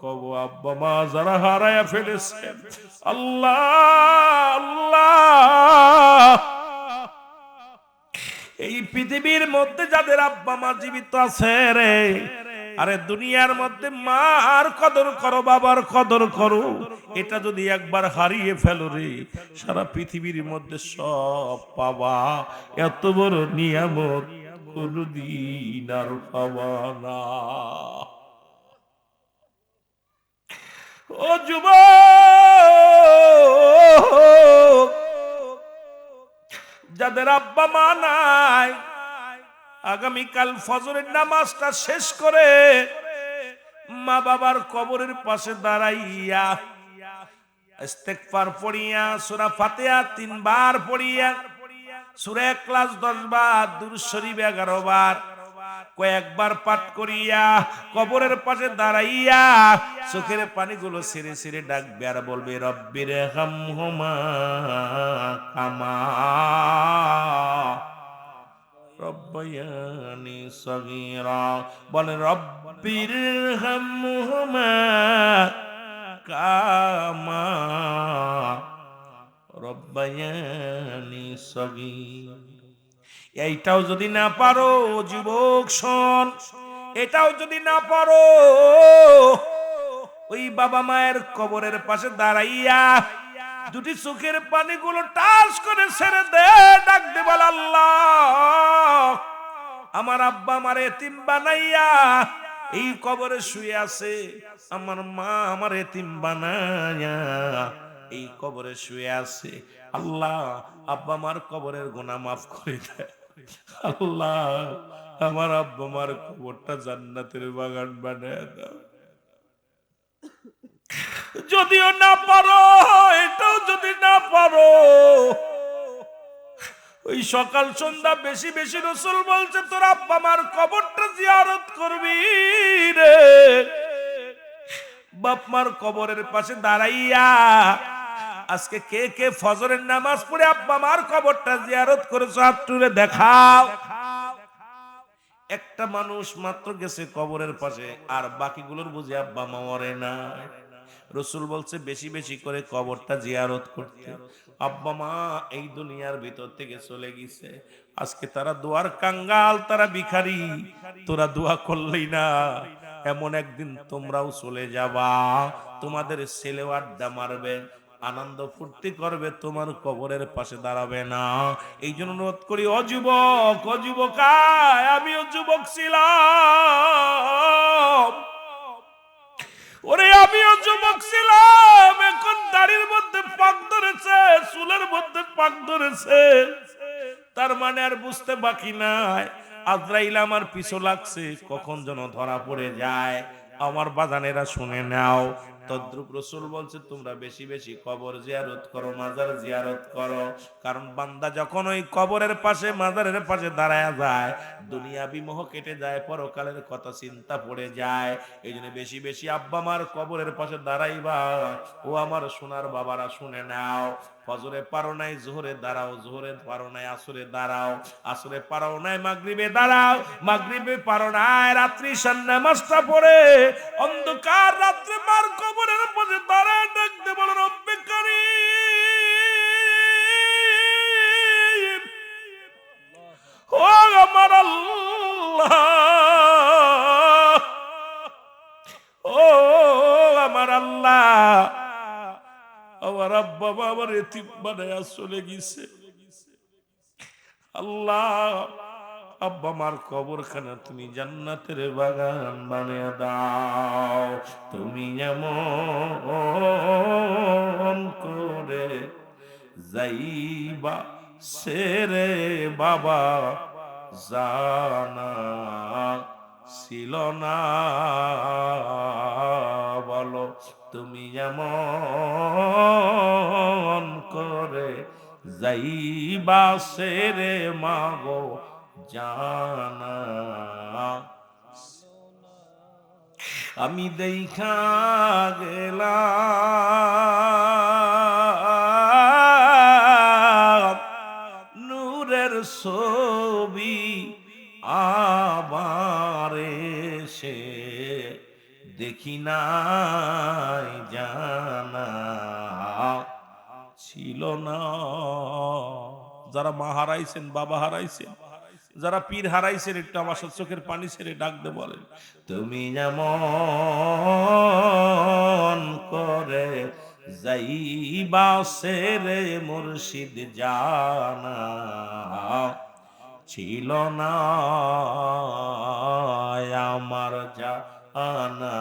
কব আব্বা মা যারা হারায়া ফেলেছে, আল্লাহ আল্লাহ, এই পৃথিবীর মধ্যে যাদের আব্বা মা জীবিত আছে রে, আরে দুনিয়ার মধ্যে মার কদর করো, বাবার কদর করো, এটা যদি একবার হারিয়ে ফেলো রে, সারা পৃথিবীর মধ্যে সব পাবা, এত বড় নিয়ামত কোনদিন আর পাবা না। ও যুবক, যাদের আব্বা মা নাই, আগামীকাল ফজরের নামাজটা শেষ করে মা বাবার কবরের পাশে দাঁড়াইয়া ইস্তেগফার পড়িয়া, সূরা ফাতিহা 3 বার পড়িয়া, সূরা ইখলাস 10 বার, দুরূদ শরীফ 11 বার, কয়েকবার পাঠ করিয়া কবরের পাশে দাঁড়াইয়া চোখের পানিগুলো ছেড়ে ছেড়ে ডাকবে আর বলবে রব্বির হামহুমা কামা রব্বায়ানি সগীরা। বলে রব্বির হামহুমা কামা রব্বায়ানি সগীরা। এইটাও যদি না পারো যুবক শোন, এটাও যদি না পারো, ওই বাবা মায়ের কবরের পাশে দাঁড়াইয়া দুটি চোখের পানিগুলো টাচ করে ছেড়ে দে, ডাক দে, বল আল্লাহ আমার আব্বা আমার এতিম বানাইয়া এই কবরে শুয়ে আছে, আমার মা আমার এতিম বানাইয়া এই কবরে শুয়ে আছে, আল্লাহ আব্বা মার কবরের গুনাহ মাফ করে দেয়, আল্লাহ আমার আব্বা মার কবরটা জান্নাতের বাগান বানায় দাও। যদিও না পারো, এটাও যদি না পারো, ওই সকাল সন্ধ্যা বেশি বেশি রাসূল বলছে তোর আব্বা মার কবরটা জিয়ারত করবি রে, বাপ মার কবরের পাশে দাঁড়াইয়া। আজকে কে কে ফজরের নামাজ পড়ে আব্বা মার কবরটা জিয়ারত করেছো, হাত তুলে দেখাও। একটা মানুষ মাত্র গেছে কবরের পাশে, আর বাকিগুলোর বুঝি আব্বা মা মরে না। রাসূল বলছে বেশি বেশি করে কবরটা জিয়ারত করতে। আব্বা মা এই দুনিয়ার ভিতর থেকে চলে গেছে, আজকে তারা দোয়ার কাঙ্গাল, তারা ভিখারি, তোরা দোয়া করলেই না, এমন একদিন তোমরাও চলে যাবা, তোমাদের ছেলেও আড্ডা মারবে, আনন্দ ফুর্তি করবে, তোমার কবরের পাশে দাঁড়াবে না। এই জন্য অনুরোধ করি, অযুবক অযুবকায়, আমিও যুবক ছিলাম, ওরে আমিও যুবক ছিলাম, এখন দাড়ির মধ্যে পাক ধরেছে, চুলের মধ্যে পাক ধরেছে, তার মানে আর বুঝতে বাকি নাই আজরাইল আমার পিছু লাগছে, কখন যেন ধরা পড়ে যায়। আমার বাজানেরা শুনে নাও, তদ্রুপ রাসূল বলছে তোমরা বেশি বেশি কবর জিয়ারত করো, মাজার জিয়ারত করো, কারণ বান্দা যখন ওই কবরের পাশে মাজারের পাশে দাঁড়ায় যায়, দুনিয়াবি মোহ কেটে যায়, পরকালের কথা চিন্তা পড়ে যায়। এই জন্য বেশি বেশি আব্বা মার কবরের পাশে দাঁড়াইবা। ও আমার সোনার বাবারা শুনে নাও, ফজরে পারো নাই জোহরে দাঁড়াও, জোহরে পারো নাই আসরে দাঁড়াও, আসরে পারো নাই মাগরিবে দাঁড়াও, মাগরিবে পারো নাই রাত্রি নামাজটা পড়ে অন্ধকার রাত্রে মার কবরের পাশে দাঁড়ায় ডাকতে বলো রব্বে কারীম, ও আমার আল্লাহ, ও আমার আল্লাহ, আমার আব্বা মা আমার এতিম বানায়া চলে গেছে, আল্লাহ আব্বা মার কবরখানা তুমি জান্নাতের বাগান বানিয়ে দাও। তুমি এমন করে যাইবা সেরে বাবা জানা ছিল না, বলো তুমি এমন করে যাইবা সেরে মাগো জানা, আমি দেখা গেলাম নূরের ছবি আবার এসে দেখি নাই জানা ছিল না। যারা মা হারাইছেন, বাবা হারাইছেন, যারা পীর হারাইছেন, একটু আমার সাথে চোখের পানি ছেড়ে ডাক দে বলেন, তুমি যেমন করে যাইবা সেরে মুর্শিদ জানা ছিল না আমার জানা।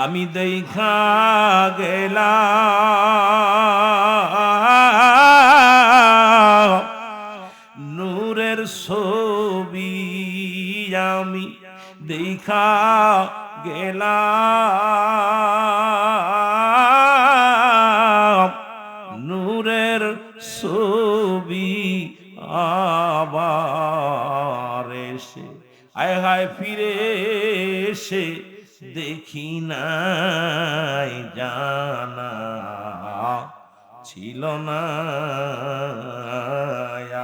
আমি দেখা গেলাম নূরের ছবি, আমি দেখা গেলাম নূরের ছবি, আবার এসে আয় হায় ফিরে এসে দেখি নাই জানা ছিল না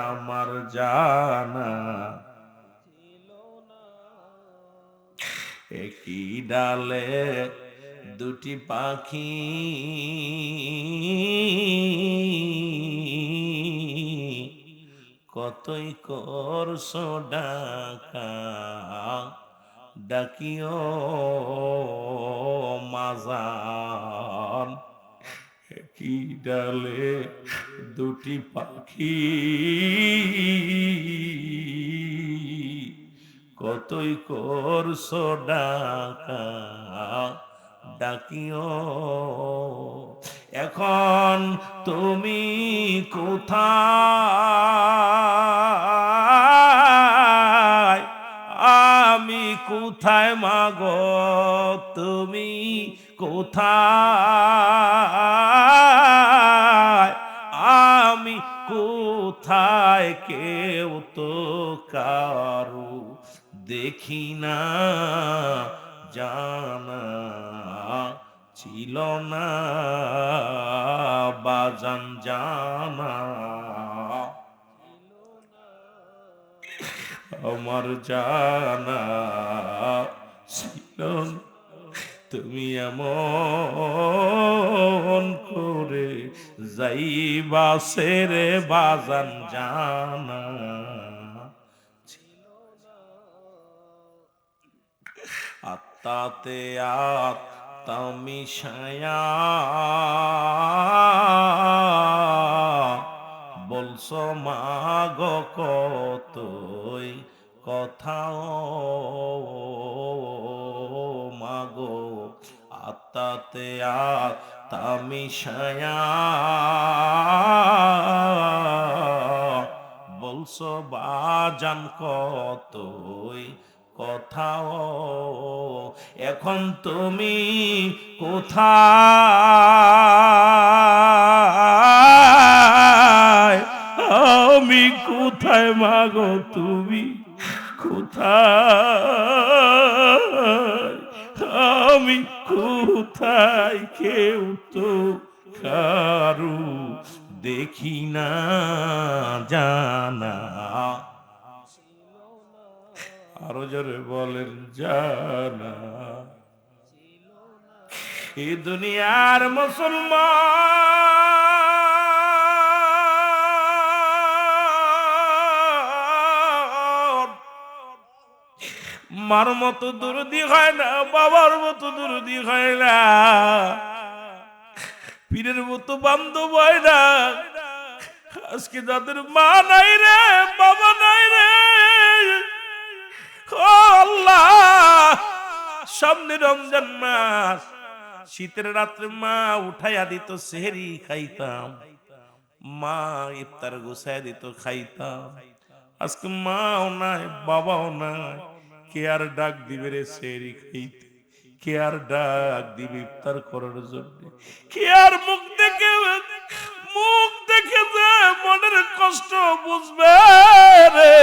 আমার জানা। একই ডালে দুটি পাখি কতই করছো ডাকা, ডাকিও মাজান। একই ডালে দুটি পাখি কতই করছো ডাকা, ডাকিও। এখন তুমি কোথায়, আমি কোথায় মাগো, তুমি কোথায়, আমি কোথায়, কেউ তো কারু দেখি না জানা ছিল না বাজান জানা আমার জানা ছিল না। তুমি এমন করে যাইবা সেরে বাজান জানা আত্মাতে আত্মা মিশায়া বলছো মাগো কতই কথাও মাগো, আত্মাতে আত্মা মিশায়া বলছো বাজান কতই কথাও। এখন তুমি কোথায়, আমি কোথায় মাগো, তুমি কোথায়, আমি কোথায়, কেউ তো কারু দেখি না জানা। আরো জোরে বলেন জানা। এই দুনিয়ার মুসলমান মার মতো দুরুদি হয় না, বাবার মতো দুরুদি হয় না, পীরের মতো বান্ধব হয় না। আজকে যাদের মা নাই রে, বাবা নাই রে, ও আল্লাহ, সামনে রমজান মাস, শীতের রাত্রে মা উঠাইয়া দিত, সেহরি খাইতাম, মা ইফতার গুছাইয়া দিত, খাইতাম। আজকে মাও নাই, বাবাও নাই, কে আর ডাক দিবে রে সেহরি খাইতে, কে আর ডাক দিবে ইফতার করার জন্য, কে আর মুখ দেখে যে মনের কষ্ট বুঝবে রে।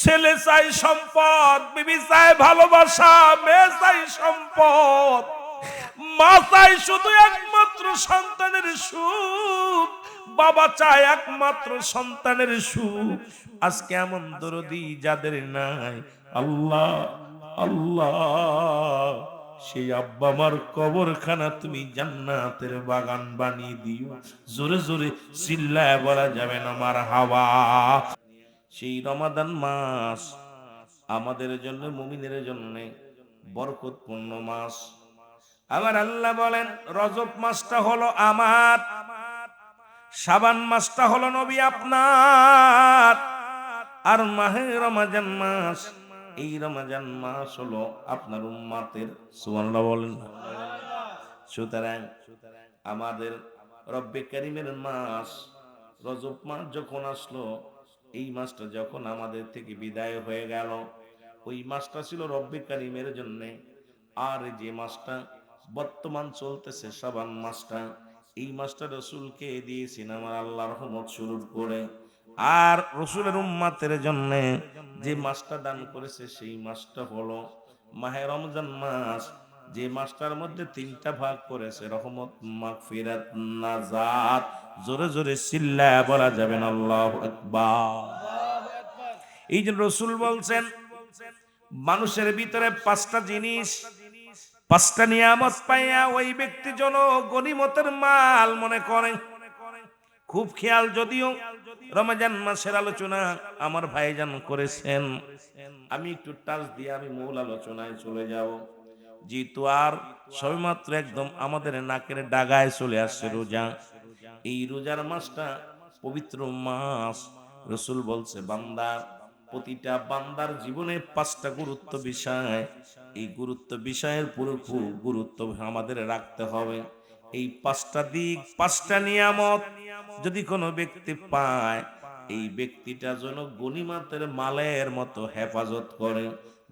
ছেলে চাই সম্পদ, বিবি চাই ভালোবাসা, মেয়ে চাই সম্পদ, মা চাই শুধু একমাত্র সন্তানের সুখ, বাবা চায় একমাত্র সন্তানের সুখ। আজকে এমন দরদি যাদের নাই, আল্লাহ আল্লাহ, সেই আব্বা মার কবরখানা তুমি জান্নাতের বাগান বানিয়ে দিও। জোরে জোরে চিল্লায় বলা যাবে না মারহাবা। সেই রমাদান মাস আমাদের জন্য, মুমিনের জন্য বরকতপূর্ণ মাস। আমার আল্লাহ বলেন রজব মাসটা হলো আমার, শাবান মাসটা হলো নবী আপনার, আর মাহে রমজান মাস, এই রমজান মাস হলো আপনার উম্মতের। সুবহানাল্লাহ বলেন। সুতরাং আমাদের রব্বে কারীমের মাস রজব মাস যখন আসলো, এই মাসটা যখন আমাদের থেকে বিদায় হয়ে গেল, ওই মাসটা ছিল রব্বে কারীমের জন্য। আর যে মাসটা বর্তমান চলতেছে শাবান মাসটা, এই মাসটা রসুলকে দিয়েছেন আমার আল্লাহ রহমত স্বরূপ করে। আর রসুলের উম্মতের জন্য যে মাসটা দান করেছে সেই মাসটা হলো মাহে রমজান মাস, যে মাসটার মধ্যে তিনটা ভাগ করেছে, রহমত, মাগফিরাত, নাজাত। জোরে জোরে চিল্লায়া বলা যাবে না আল্লাহু আকবার। এই যে রসুল বলছেন মানুষের ভিতরে পাঁচটা জিনিস, পাঁচটা নিয়ামত পাইয়া ওই ব্যক্তি যেন গনিমতের মাল মনে করেন। খুব খেয়াল, যদিও রমজান মাসের আলোচনা আমার ভাইজান করেছেন, আমি একটু টাচ দিয়ে আমি মূল আলোচনায় চলে যাব। যেহেতু আর সবেমাত্র একদম আমাদের নাকের ডাগায় চলে আসছে রোজা, এই রোজার মাসটা পবিত্র মাস। রসুল বলছে বান্দা, প্রতিটা বান্দার জীবনে পাঁচটা গুরুত্ব বিষয়, এই গুরুত্ব বিষয়ের পুরো খুব গুরুত্ব আমাদের রাখতে হবে। এই পাঁচটা দিক, পাঁচটা নিয়ামত যদি কোনো ব্যক্তি পায়, এই ব্যক্তিটা যেন গনিমতের মালের মতো হেফাজত করে।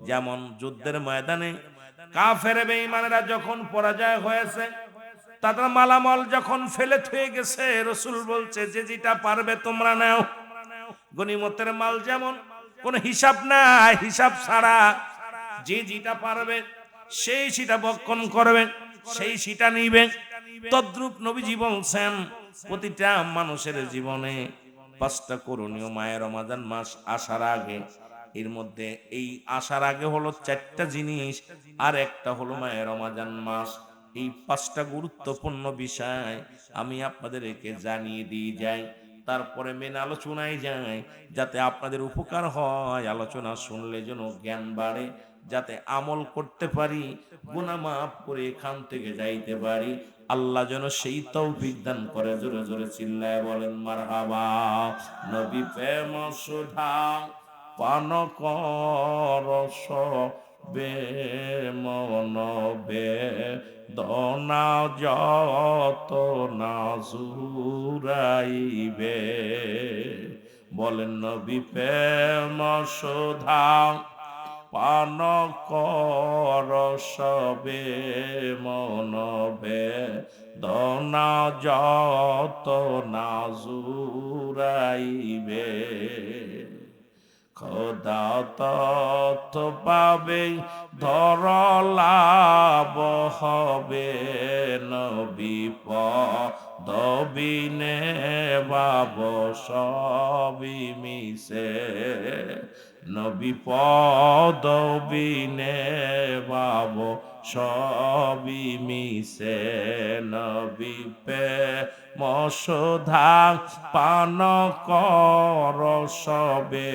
যেমন যুদ্ধের ময়দানে কাফের বেঈমানেরা যখন পরাজয় হয়েছে, তাদের মালামাল যখন ফেলে থুয়ে গেছে, রসুল বলছে যে যেটা পারবে তোমরা নাও। গনিমতের মাল যেমন কোনো হিসাব নাই, হিসাব ছাড়া যে যেটা পারবে সেই সেটা ভক্ষণ করবে, সেই সেটা নিবে। তদ্রূপ নবীজি বলছেন প্রতিটা মানুষের জীবনে পাঁচটা করণীয় মায়ের রমাদান মাস আসার আগে। এর মধ্যে এই আসার আগে হলো চারটা জিনিস, আর একটা হলো মায়ের রমাদান মাস। এই পাঁচটা গুরুত্বপূর্ণ বিষয় আমি আপনাদেরকে জানিয়ে দিয়ে যাই, তারপরে মেন আলোচনায় যায়, যাতে আপনাদের উপকার হয়। আলোচনা শুনলে যেন জ্ঞান বাড়ে, যাতে আমল করতে পারি, গুনাহ মাফ করে এখান থেকে যাইতে পারি। আল্লাহ যেন সেই তৌফিক দান করে। জোরে জোরে চিল্লায় বলেন মারহাবা। নবী প্রেম সুধা পান কর সবে মন বেদনা যত না জুরাইবে। বলেন নবী প্রেম সুধা পান কর সবে মন বেদনা যত না জুরাইবে। খোদা তত পাবে ধরলাভ হবে, নবী পদবিনে বাব সবই মিশে। নবী পদবিনে বাব সবই মিশে। নবী পে মসধা পান কর সবে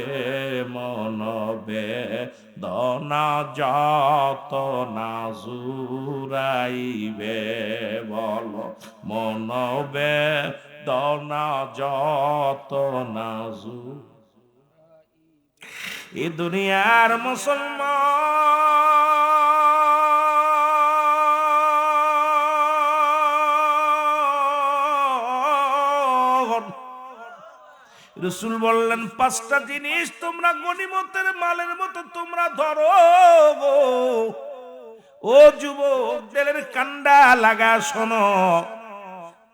মনবে দনা যত না জুরাইবে। বল মনবে দনা যত না জুরাইবে। এ দুনিয়ার মুসলমান, রসুল বললেন পাঁচটা জিনিস তোমরা গনিমতের মালের মতো তোমরা ধরো। ও যুবক, দিলের কান্ডা লাগা শোনো।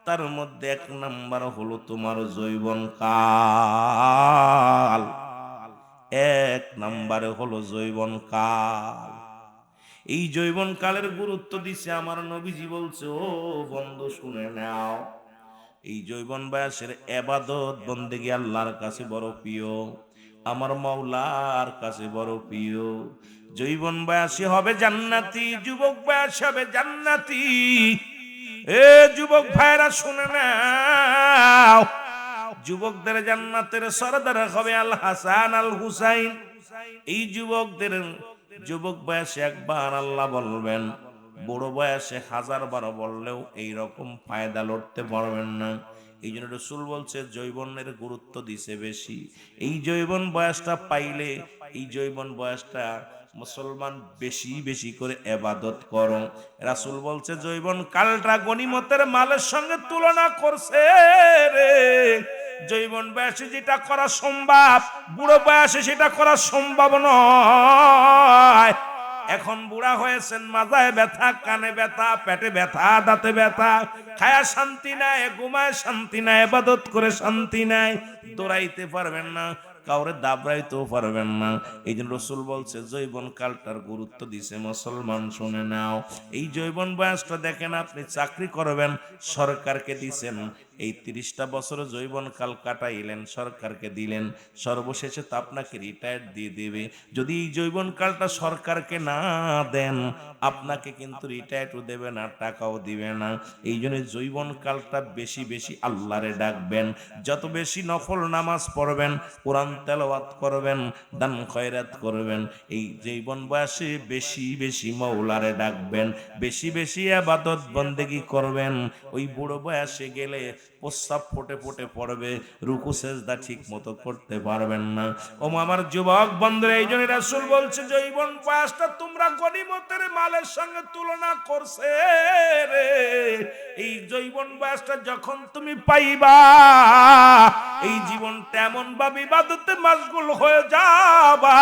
তার মধ্যে এক নাম্বার হলো তোমার যৌবন কাল। এক নম্বরে হলো যৌবন কাল। এই যৌবন কালের গুরুত্ব দিছে আমার নবীজি বলছে, ও বন্ধু শুনে নাও, এই যৌবন বয়সের ইবাদত বন্দেগী আল্লাহর কাছে বড় প্রিয়। আমার মাওলার কাছে বড় প্রিয়। যৌবন বয়সী হবে জান্নাতি, যুবক বয়স হবে জান্নাতি। এ যুবক ভাইরা শুনে নাও, যুবকদের জান্নাতের সরদার হবে আল হাসান আল হুসাইন। এই যুবকদের যুবক বয়সে একবার আল্লাহ বলবেন, বুড়ো বয়সে 1000 বার বললেও এইরকম ফায়দা লড়তে পারবেন না। এই জন্য রসুল বলছে যৌবনের গুরুত্ব দিছে বেশি। এই যৌবন বয়সটা পাইলে, এই যৌবন বয়সটা মুসলমান বেশি বেশি করে ইবাদত করো। রাসূল বলছে যৌবন কালটা গনিমতের মালের সঙ্গে তুলনা করছে রে। যৌবন বয়সে যেটা করা সম্ভব, বুড়ো বয়সে সেটা করা সম্ভব নয়। এখন বুড়া হয়েছেন, মাথায় ব্যথা, কানে ব্যথা, পেটে ব্যথা, দাঁতে ব্যথা, খায়া শান্তি নাই, ঘুমায় শান্তি নাই, ইবাদত করে শান্তি নাই, দৌড়াইতে পারবেন না, কাউরে দাবড়াইতেও পারবেন না। এই জন্য রসুল বলছে যৌবন কালটার গুরুত্ব দিছে মুসলমান, শুনে নাও। এই যৌবন বয়সটা দেখেন, আপনি চাকরি করবেন, সরকারকে দিছেন, এই 30টা বছর যৌবন কাল কাটাইলেন, সরকারকে দিলেন, সর্বশেষে তো আপনাকে রিটায়ার দিয়ে দেবে। যদি এই যৌবন কালটা সরকারকে না দেন, আপনাকে কিন্তু রিটায়ারও দেবে না, টাকাও দিবে না। এই জন্য যৌবন কালটা বেশি বেশি আল্লাহরে ডাকবেন, যত বেশি নফল নামাজ পড়বেন, কোরআন তেলাওয়াত করবেন, দান খয়রাত করবেন। এই যৌবন বয়সে বেশি বেশি মাওলারে ডাকবেন, বেশি বেশি ইবাদত বন্দেগী করবেন। ওই বুড়ো বয়সে গেলে প্রস্রাব ফোটে ফোটে পড়বে, রুকু সেজদা ঠিক মতো করতে পারবেন না। ও আমার যুবক বন্ধুরা, এই জন্য রাসূল বলছে যৌবন বয়সটা তোমরা গনিমতের মালের সঙ্গে তুলনা করছে রে। এই যৌবন বয়সটা যখন তুমি পাইবা, এই জীবনটা এমন ভাবে ইবাদতে মাশগুল হয়ে যাবা,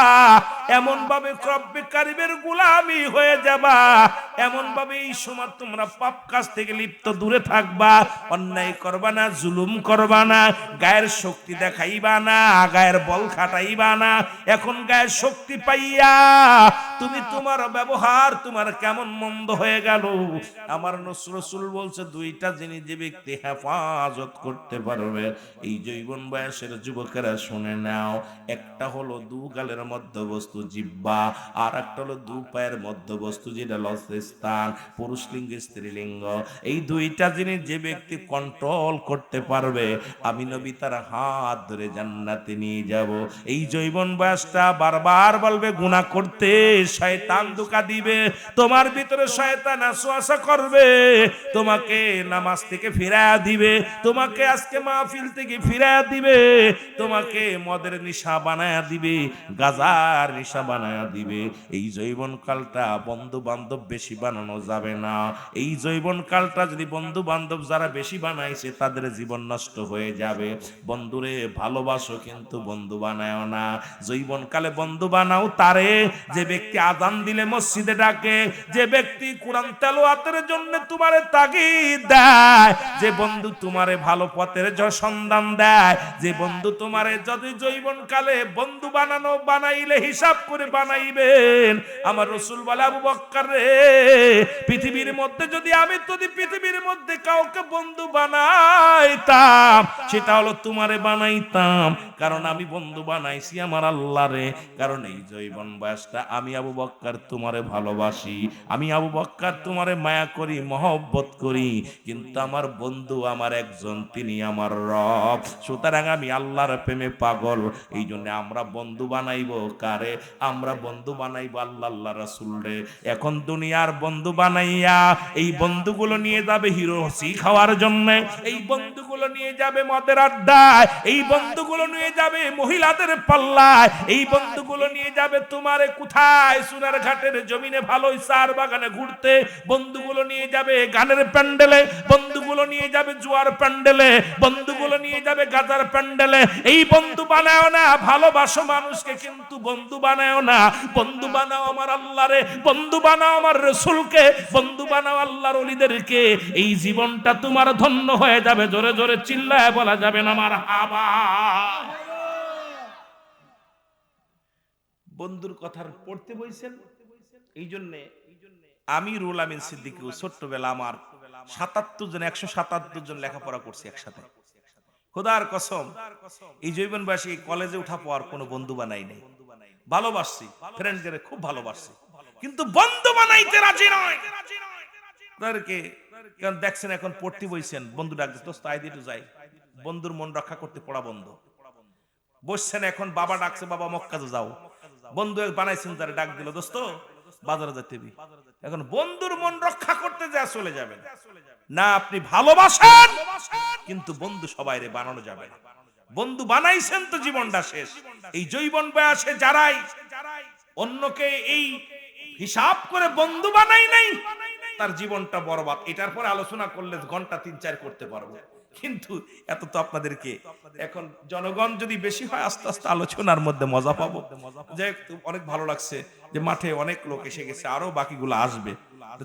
এমন ভাবে রব্বে কারিমের গোলামি হয়ে যাবা, এমন ভাবে এই সময় তোমরা পাপ কাজ থেকে লিপ্ত দূরে থাকবা, অন্যায় করবা না, জুলুম করবা না, গায়ের শক্তি দেখাইবা না, গায়ের বল খাটাইবা না। এখন গায়ের শক্তি পাইয়া তুমি তোমার ব্যবহার তোমার কেমন মন্দ হয়ে গেল। আমার রাসূল বলছে দুইটা জিনিস যে ব্যক্তি হেফাজত করতে পারবে, এই যৌবন বয়সের যুবকেরা শুনে নাও। একটা হলো দু গালের মধ্যবস্তু জিহ্বা, আর একটা হলো দু পায়ের মধ্যবস্তু যেটা লজ্জাস্থান, পুরুষ লিঙ্গ স্ত্রীলিঙ্গ। এই দুইটা জিনিস যে ব্যক্তি কন্ট্রোল করতে পারবে, আমি নবী তার হাত ধরে জান্নাতে নিয়ে যাব। এই যৌবন বয়সটা বারবার বলবে গুনাহ করতে, শয়তান ধোঁকা দিবে, তোমার ভিতরে শয়তান ওয়াসওয়াসা করবে, তোমাকে নামাজ থেকে ফিরায়া দিবে, তোমাকে আজকে মাহফিল থেকে ফিরায়া দিবে, তোমাকে মদের নেশা বানায়া দিবে, গাজার নেশা বানায়া দিবে। এই যৌবন কালটা বন্ধু বান্ধব বেশি বানানো যাবে না। এই যৌবন কালটা যদি বন্ধু বান্ধব যারা বেশি বানাইছে তাদের জীবন নষ্ট হয়ে যাবে। বন্ধুরে ভালোবাসো কিন্তু বন্ধু বানাও না। যৌবন কালে বন্ধু বানাও তারে যে ব্যক্তি আযান দিলে মসজিদে ডাকে, যে ব্যক্তি কোরআন তেলাওয়াতের জন্য তোমারে তাগিদ দেয়, যে বন্ধু তোমারে ভালো পথের সন্ধান দেয়, যে বন্ধু তোমারে যদি যৌবন কালে বন্ধু বানাইলে হিসাব করে বানাইবেন। আমার রাসূল বলে আবু বকর রে, পৃথিবীর মধ্যে যদি পৃথিবীর মধ্যে কাউকে বন্ধু বানাইতাম, সেটা হলো তোমারে বানাইতাম, কারণ আমি বন্ধু বানাইছি আমার আল্লাহরে। কারণ এই যৌবন বয়সটা আমি আবু বকর তোমারে ভালোবাসি, আমি আবু বকর তোমারে মায়া করি, মহব্বত করি, কিন্তু আমার বন্ধু আমার একজন, তিনি আমার রব। সুতরাং আমি আল্লাহর প্রেমে পাগল। এই জন্য আমরা বন্ধু বানাইবো কারে? আমরা বন্ধু বানাইবো আল্লাহ রাসূল রে। এখন দুনিয়ার বন্ধু বানাইয়া এই বন্ধুগুলো নিয়ে যাবে হিরোসি খাওয়ার জন্য, এই বন্ধুগুলো নিয়ে যাবে মদের আড্ডায়, এই বন্ধুগুলো নিয়ে যাবে মহিলাদের পাল্লায়, এই বন্ধুগুলো নিয়ে যাবে তোমারে কোথায় সোনার ঘাটের জমিনে ভালো চার বাগানে ঘুরতে, বন্ধুগুলো নিয়ে যাবে গানের প্যান্ডেলে, বন্ধুগুলো নিয়ে যাবে জুয়ার প্যান্ডেলে, বন্ধুগুলো নিয়ে যাবে গাজার প্যান্ডেলে। এই বন্ধু বানাও না, ভালোবাসো মানুষকে কিন্তু বন্ধু বানাও না। বন্ধু বানাও আমার আল্লাহরে, বন্ধু বানাও আমার রাসূলকে, বন্ধু বানাও আল্লাহর ওলিদেরকে। এই জীবনটা তোমার ধন্য হয়ে যাবে। জোরে জোরে চিল্লায় বলা যাবে না আমার হাবা। বন্ধুর কথা পড়তে বইছেন, এই জন্য আমিরুল আমিন সিদ্দিকী ছোট্টবেলা আমার 77 জন 177 জন লেখাপড়া করছি একসাথে। খোদার কসম এই জৈবন বয়সে কলেজে উঠা পর কোনো বন্ধু বানাই নাই। ভালোবাসছি, ফ্রেন্ডদের খুব ভালোবাসছি, কিন্তু বন্ধু বানাইতে রাজি নয় তাদেরকে। কারণ দেখছেন এখন পড়তে বইছেন, বন্ধু ডাকছে দোস্ত আই দিয়ে যাই, বন্ধুর মন রক্ষা করতে পড়া বন্ধ। বসছেন এখন বাবা ডাকছে, বাবা মক্কাতে যাও, বন্ধু বানাইছেন তারা ডাক দিল দোস্ত বাজারে যেতে হবে, এখন বন্ধুর মন রক্ষা করতে যা চলে যাবেন না। আপনি ভালোবাসেন কিন্তু বন্ধু সবাইরে বানানো যাবে না। বন্ধু বানাইছেন তো জীবনটা শেষ। এই যৌবন বয়সে যারাই অন্যকে এই হিসাব করে বন্ধু বানাই নাই তার জীবনটা বরবাদ। এটার পরে আলোচনা করলে ঘন্টা 3-4 করতে পারবো, কিন্তু এত তো আপনাদেরকে এখন জনগণ যদি বেশি হয় আস্তে আস্তে আলোচনার মধ্যে মজা পাবো। যে অনেক ভালো লাগছে যে মাঠে অনেক লোক এসে গেছে, আরো বাকিগুলো আসবে।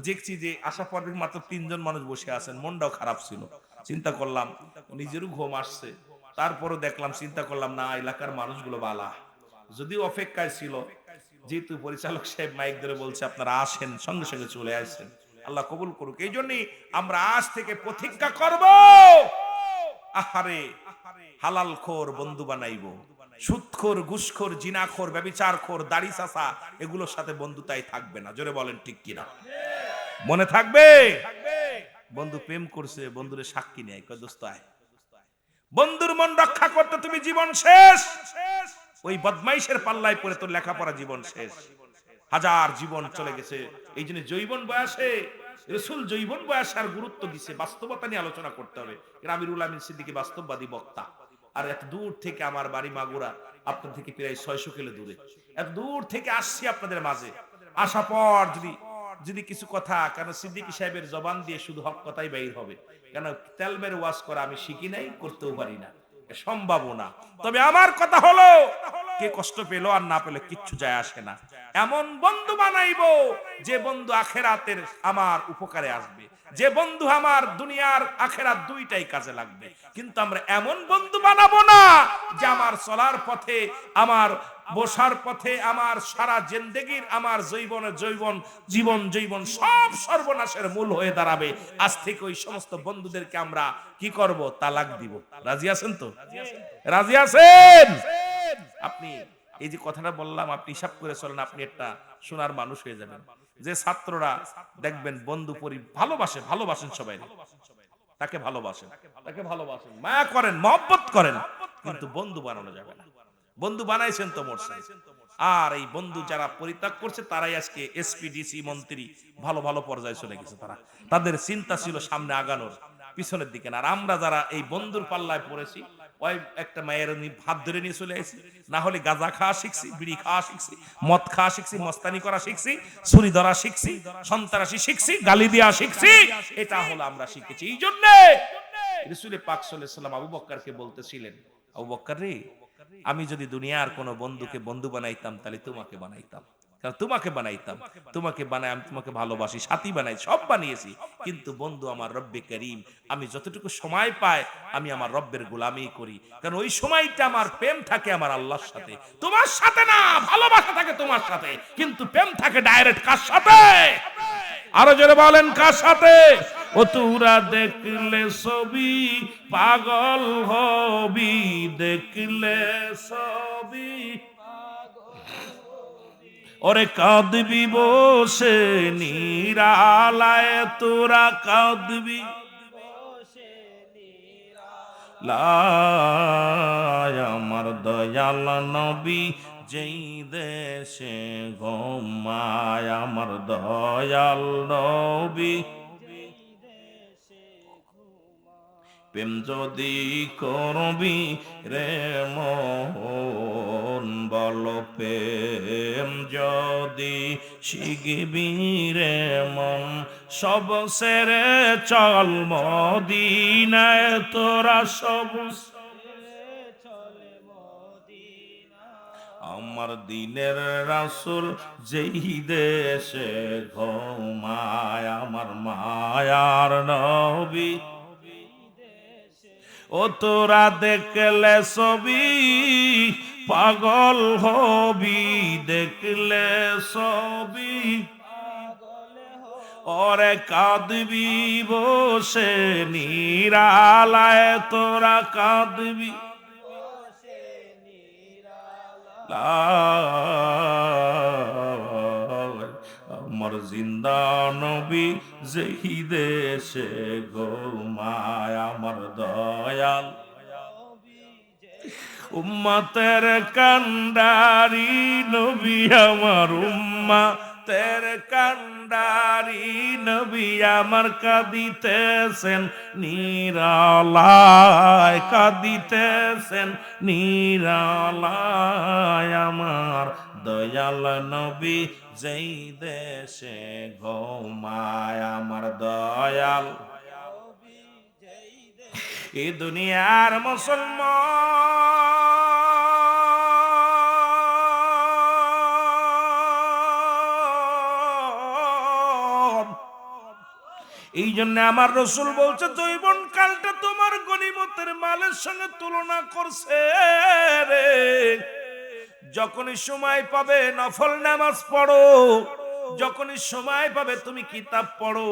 দেখছি যে আশা পর্বের মাত্র 3 জন মানুষ বসে আছেন, মনটাও খারাপ ছিল। চিন্তা করলাম নিজেরও ঘুম আসছে, তারপরও দেখলাম চিন্তা করলাম না এলাকার মানুষগুলো বালা, যদিও অপেক্ষায় ছিল। যেহেতু পরিচালক সাহেব মাইক ধরে বলছে আপনারা আসেন, সঙ্গে সঙ্গে চলে আসছেন, আল্লাহ কবুল করুক। এই জন্যই আমরা আজ থেকে প্রতিজ্ঞা করব, আহারে হালাল খোর বন্ধু বানাইবো, সুদখোর, ঘুষখোর, জিনাখোর, ব্যভিচারখোর, দাড়ি চাচা এগুলোর সাথে বন্ধুতাই থাকবে না। জোরে বলেন ঠিক কিনা? মনে থাকবে? বন্ধু প্রেম করছে, বন্ধুরে সাক্ষী নেয়, কয় দোস্ত আয়। বন্ধুর মন রক্ষা করতে তুমি জীবন শেষ, ওই বদমাইশের পাল্লায় পড়ে তোর লেখাপড়া জীবন শেষ। হাজার জীবন চলে গেছে। এই জন্য যৌবন বয়সে রাসূল যৌবন বয়স আর গুরুত্ব দিছে, বাস্তবতা নিয়ে আলোচনা করতে হবে। আমিরুল আমিন সিদ্দিকী বাস্তববাদী বক্তা। আর এত দূর থেকে আমার বাড়ি মাগুরা, আপনার থেকে প্রায় 600 কিলো দূরে, এত দূর থেকে আসছি আপনাদের মাঝে। আসা পর যদি কিছু কথা, কারণ সিদ্দিকী সাহেবের জবান দিয়ে শুধু হক কথাই বাইর হবে, কেন তেলমের ওয়াজ করা আমি শিখি নাই, করতেও পারি না, সম্ভব না। তবে আমার কথা হলো, কে কষ্ট পেলো আর না পেলো কিচ্ছু যায় আসে না। এমন বন্ধু বানাইবো যে বন্ধু আখেরাতের আমার উপকারে আসবে, যে বন্ধু আমার দুনিয়ার আখেরাত দুইটাই কাজে লাগবে। কিন্তু আমরা এমন বন্ধু বানাবো না যে আমার চলার পথে, আমার বসার পথে, আমার সারা জিন্দেগির, আমার জীবন সব সর্বনাশের মূল হয়ে দাঁড়াবে। আজ থেকে ওই সমস্ত বন্ধুদেরকে আমরা কি করব? তালাক দিব। রাজি আছেন তো? রাজি আছেন? আপনি এই যে কথাটা বললাম, আপনি হিসাব করে চলেন, আপনি একটা সোনার মানুষ হয়ে যাবেন। যে ছাত্ররা দেখবেন বন্ধু ভালোবাসেন সবাই, তাকে ভালোবাসেন, মায়া করেন, মহব্বত করেন, কিন্তু বন্ধু বানানো যাবে না। বন্ধু বানাইছেন তো মরছেন। আর এই বন্ধু যারা পরিত্যাগ করছে তারাই আজকে এসপিডিসি মন্ত্রী ভালো পর্যায়ে চলে গেছে। তাদের চিন্তা ছিল সামনে আগানোর, পিছনের দিকে না। আর আমরা যারা এই বন্ধুর পাল্লায় পড়েছি, ওই একটা মায়ের হাত ধরে নিয়ে চলে আসি, না হলে গাঁজা খাওয়া শিখছি, বিড়ি খাওয়া শিখছি, মদ খাওয়া শিখছি, মস্তানি করা শিখছি, ছুরি ধরা শিখছি, সন্ত্রাসী শিখছি, গালি দেওয়া শিখছি। এটা হলো আমরা শিখেছি। এই জন্য রাসূল পাক সাল্লাল্লাহু আলাইহি ওয়াসাল্লাম আবু বকরকে বলতেছিলেন, আবু বকর রে, আমি যদি দুনিয়ার কোনো বন্ধুকে বন্ধু বানাইতাম তাহলে তোমাকে বানাইতাম। কারণ তোমাকে বানাই, আমি তোমাকে ভালোবাসি, সাথী বানাই, সব বানিয়েছি। কিন্তু বন্ধু আমার রব্বে করিম, আমি যতটুকু সময় পাই আমি আমার রব্বের গোলামি করি। কারণ ওই সময়টা আমার প্রেম থাকে আমার আল্লাহর সাথে, তোমার সাথে না। ভালোবাসা থাকে তোমার সাথে, কিন্তু প্রেম থাকে ডাইরেক্ট কার সাথে? আরো জোরে বলেন, কার সাথে? ও তোরা দেখলে ছবি পাগল হবি, দেখলে ছবি ওরে কাঁদবি বসে নিরালায়, তোরা কাঁদবি লাই। আমার দয়াল নবী যেই দেশে ঘুমায়, আমার দয়াল নবী প্রেম যদি করবি রে মন, বল প্রেম যদি শিখবি রে মন, সব সেরে চল মদিনায়, তোরা সব আমার দিনের রাসূল যেই দেশে ঘুমায়, আমার মায়ার নবী ও তোরা দেখলে ছবি পাগল হবি, দেখলে ছবি ওরে কাঁদবি বসে নিরালায় তোরা কাঁদবি আমার জিন্দা নবী যেই দেশে ঘুমায় আমার দয়াল উম্মতের কান্ডারি নবী আমার উম্মতের কান্ডারি নবী আমার কাঁদিতেছেন নিরালায় কাঁদিতেছেন নিরালায় আমার দয়াল নবী যেই দেশে ঘুমায় আমার দয়াল এই দুনিয়ার মুসলমান এই জন্য আমার রাসূল বলছে যৌবন কালটা তোমার গনিমতের মালের সঙ্গে তুলনা করছে রে। যখনই সময় পাবে নফল নামাজ পড়ো, যখনই সময় পাবে তুমি কিতাব পড়ো,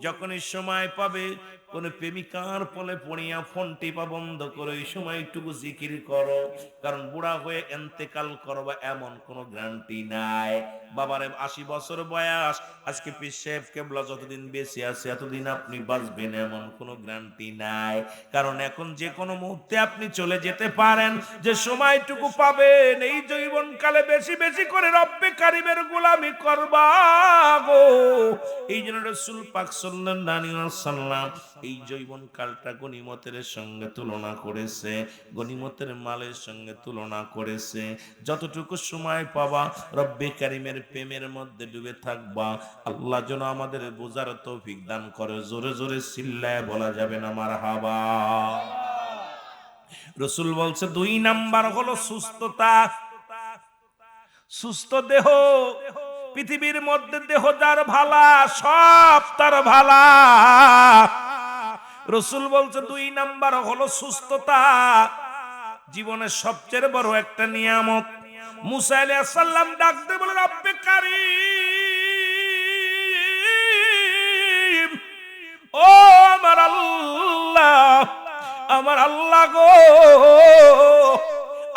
যখনই সময় পাবে কোন প্রেমিকার পলে পড়িয়া ফোন টিপা বন্ধ করে এই সময়টুকু জিকির করো। কারণ বুড়া হয়ে এন্তেকাল করবা এমন কোন গ্যারান্টি নাই। বাবারে 80 বছর বয়স, আজকে পীর সাহেব কেবলা যতদিন বেঁচে আছে এতদিন আপনি বাঁচবেন এমন কোন গ্যারান্টি নাই। কারণ এখন যে কোনো মুহূর্তে আপনি চলে যেতে পারেন। যে সময়টুকু পাবেন এই জীবনকালে বেশি বেশি করে রব্বে কারিমের গোলামি করবা গো। এই জন্য রাসূল পাক সাল্লাল্লাহু আলাইহি ওয়াসাল্লাম এই যৌবন কালটা গনিমতের সঙ্গে তুলনা করেছে, গনিমতের মালের সঙ্গে তুলনা করেছে। যতটুকু সময় পাবা রব্বে কারিমের প্রেমের মধ্যে ডুবে থাকবা। আল্লাহ যেন আমাদের বোঝার তৌফিক দান করে। জোরে জোরে চিল্লায় বলা যাবে না মারহাবা। রাসূল বলছে 2 নাম্বার হলো সুস্থতা। সুস্থ দেহ, পৃথিবীর মধ্যে দেহ যার ভালা সব তার ভালা। রাসূল বলছে 2 নাম্বার হলো সুস্থতা, জীবনের সবচেয়ে বড় একটা নিয়ামত। মুসা আলাইহিস সালাম ডাক দিয়ে বলে রব্বে কারীম, ও আমার আল্লাহ, আমার আল্লাহ গো,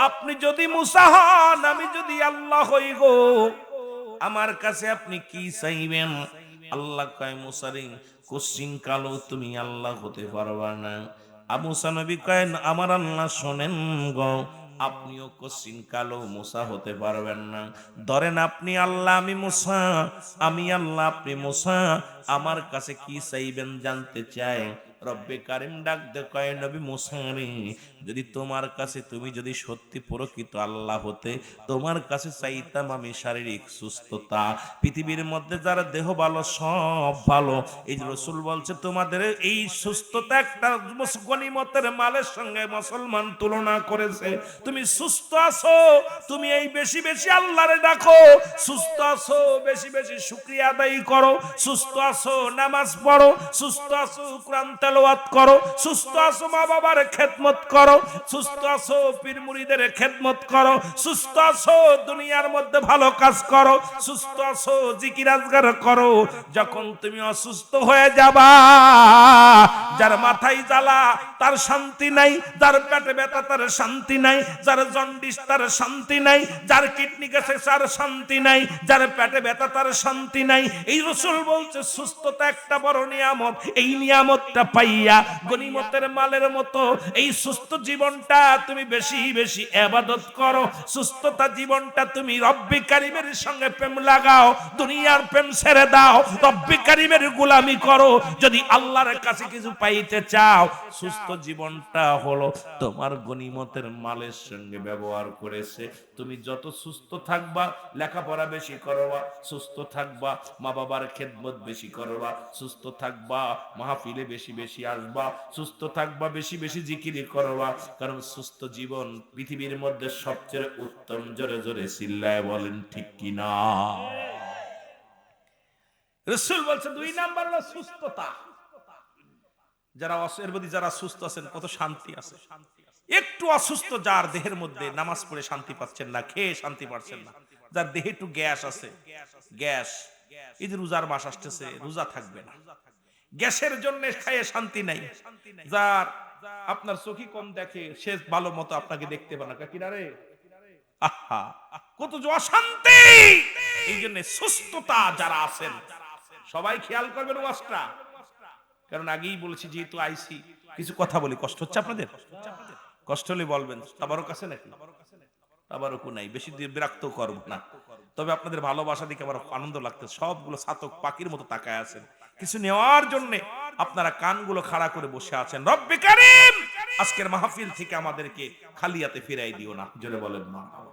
আপনি যদি মুসা হন আমি যদি আল্লাহ হই গো, আমার কাছে আপনি কি চাইবেন? আল্লাহ কয় মুসারে কোশ্চিন কালো তুমি আল্লাহ হতে পারবা না। মুসা নবী কয় আমার আল্লাহ শোনেন গো, আপনিও কোশ্চিন কালো মুসা হতে পারবেন না। ধরেন আপনি আল্লাহ আমি মুসা, আমি আল্লাহ আপনি মুসা, আমার কাছে কি চাইবেন জানতে চাই। রব্বে কারিম ডাক দে কয় নবী মুসা রে, যদি তোমার কাছে তুমি যদি সত্যি প্রকৃত আল্লাহ হতে, তোমার কাছে চাইতাম আমি শারীরিক সুস্থতা। পৃথিবীর মধ্যে যারা দেহ ভালো সব ভালো। এই যে রাসূল বলছে তোমাদের এই সুস্থতা একটা গনিমতের মালের সঙ্গে মুসলমান তুলনা করেছে। তুমি সুস্থ আছো, তুমি এই বেশি বেশি আল্লাহরে ডাকো। সুস্থ আছো বেশি বেশি শুকরিয়া আদায় করো। সুস্থ আছো নামাজ পড়ো। সুস্থ আছো কোরআন তেলাওয়াত করো। সুস্থ আছো মা বাবার খেদমত করো। সুস্থ আছো পীর মুরিদের খেদমত করো। সুস্থ আছো দুনিয়ার মধ্যে ভালো কাজ করো। সুস্থ আছো জিকির আজগার করো। যখন তুমি অসুস্থ হয়ে যাবা, যার মাথায় জ্বালা তার শান্তি নাই, যার পেটে ব্যথা তার শান্তি নাই, যার জন্ডিস তার শান্তি নাই, যার কিডনি গেছে তার শান্তি নাই, যার পেটে ব্যথা তার শান্তি নাই। এই রাসূল বলছে সুস্থতা একটা বড় নিয়ামত। এই নিয়ামতটা পাইয়া গনিমতের মালের মতো এই সুস্থ জীবনটা তুমি বেশি বেশি ইবাদত করো। সুস্থতা জীবনটা তুমি রব্বে কারিমের সঙ্গে প্রেম লাগাও, দুনিয়ার প্রেম ছেড়ে দাও, রব্বে কারিমের গোলামি করো। যদি আল্লাহর কাছে কিছু পাইতে চাও, সুস্থ জীবনটা হলো তোমার গনিমতের মালের সঙ্গে ব্যবহার করেছে। তুমি যত সুস্থ থাকবা লেখাপড়া বেশি করবা, সুস্থ থাকবা মা বাবার খেদমত বেশি করবা, সুস্থ থাকবা মাহফিলে বেশি বেশি আসবা, সুস্থ থাকবা বেশি বেশি জিকির করবা। কারণ সুস্থ জীবন পৃথিবীর মধ্যে সবচেয়ে উত্তম। জোরে জোরে চিল্লায় বলেন ঠিক কিনা। রাসূল বলছে 2 নাম্বার হলো সুস্থতা। যারা এর মধ্যে যারা সুস্থ আছেন কত শান্তি আছে। একটু অসুস্থ যার দেহের মধ্যে নামাজ পড়ে শান্তি পাচ্ছেন না, খেয়ে শান্তি পাচ্ছেন না, যার দেহে একটু গ্যাস আছে, গ্যাস এই যে রোজার মাস আসতেছে, রোজা থাকবে না, গ্যাসের জন্য খায়ে শান্তি নাই, যার আপনার চোখই কম দেখে সে ভালো মতো আপনাকে দেখতে পারে না, কিনারে আহা কত যে অশান্তি। এই জন্য সুস্থতা যারা আছেন সবাই খেয়াল করবেন ওয়াজটা, কারণ আগেই বলেছি যেহেতু আইসি কিছু কথা বলি, কষ্ট হচ্ছে আপনাদের, কষ্ট হলে বলবেন। তাবারক আছে নাকি? তাবারকও নাই, বেশি বিরক্ত করব না, তবে আপনাদের ভালোবাসা দেখে আমার আনন্দ লাগতেছে। সবগুলো ছাতক পাখির মতো তাকায় আছেন, কিছু নেওয়ার জন্য আপনারা কানগুলো খাড়া করে বসে আছেন। রব্বে কারীম আজকের মাহফিল থেকে আমাদেরকে খালি হাতে ফিরাই দিও না, জোরে বলেন মারহাবা।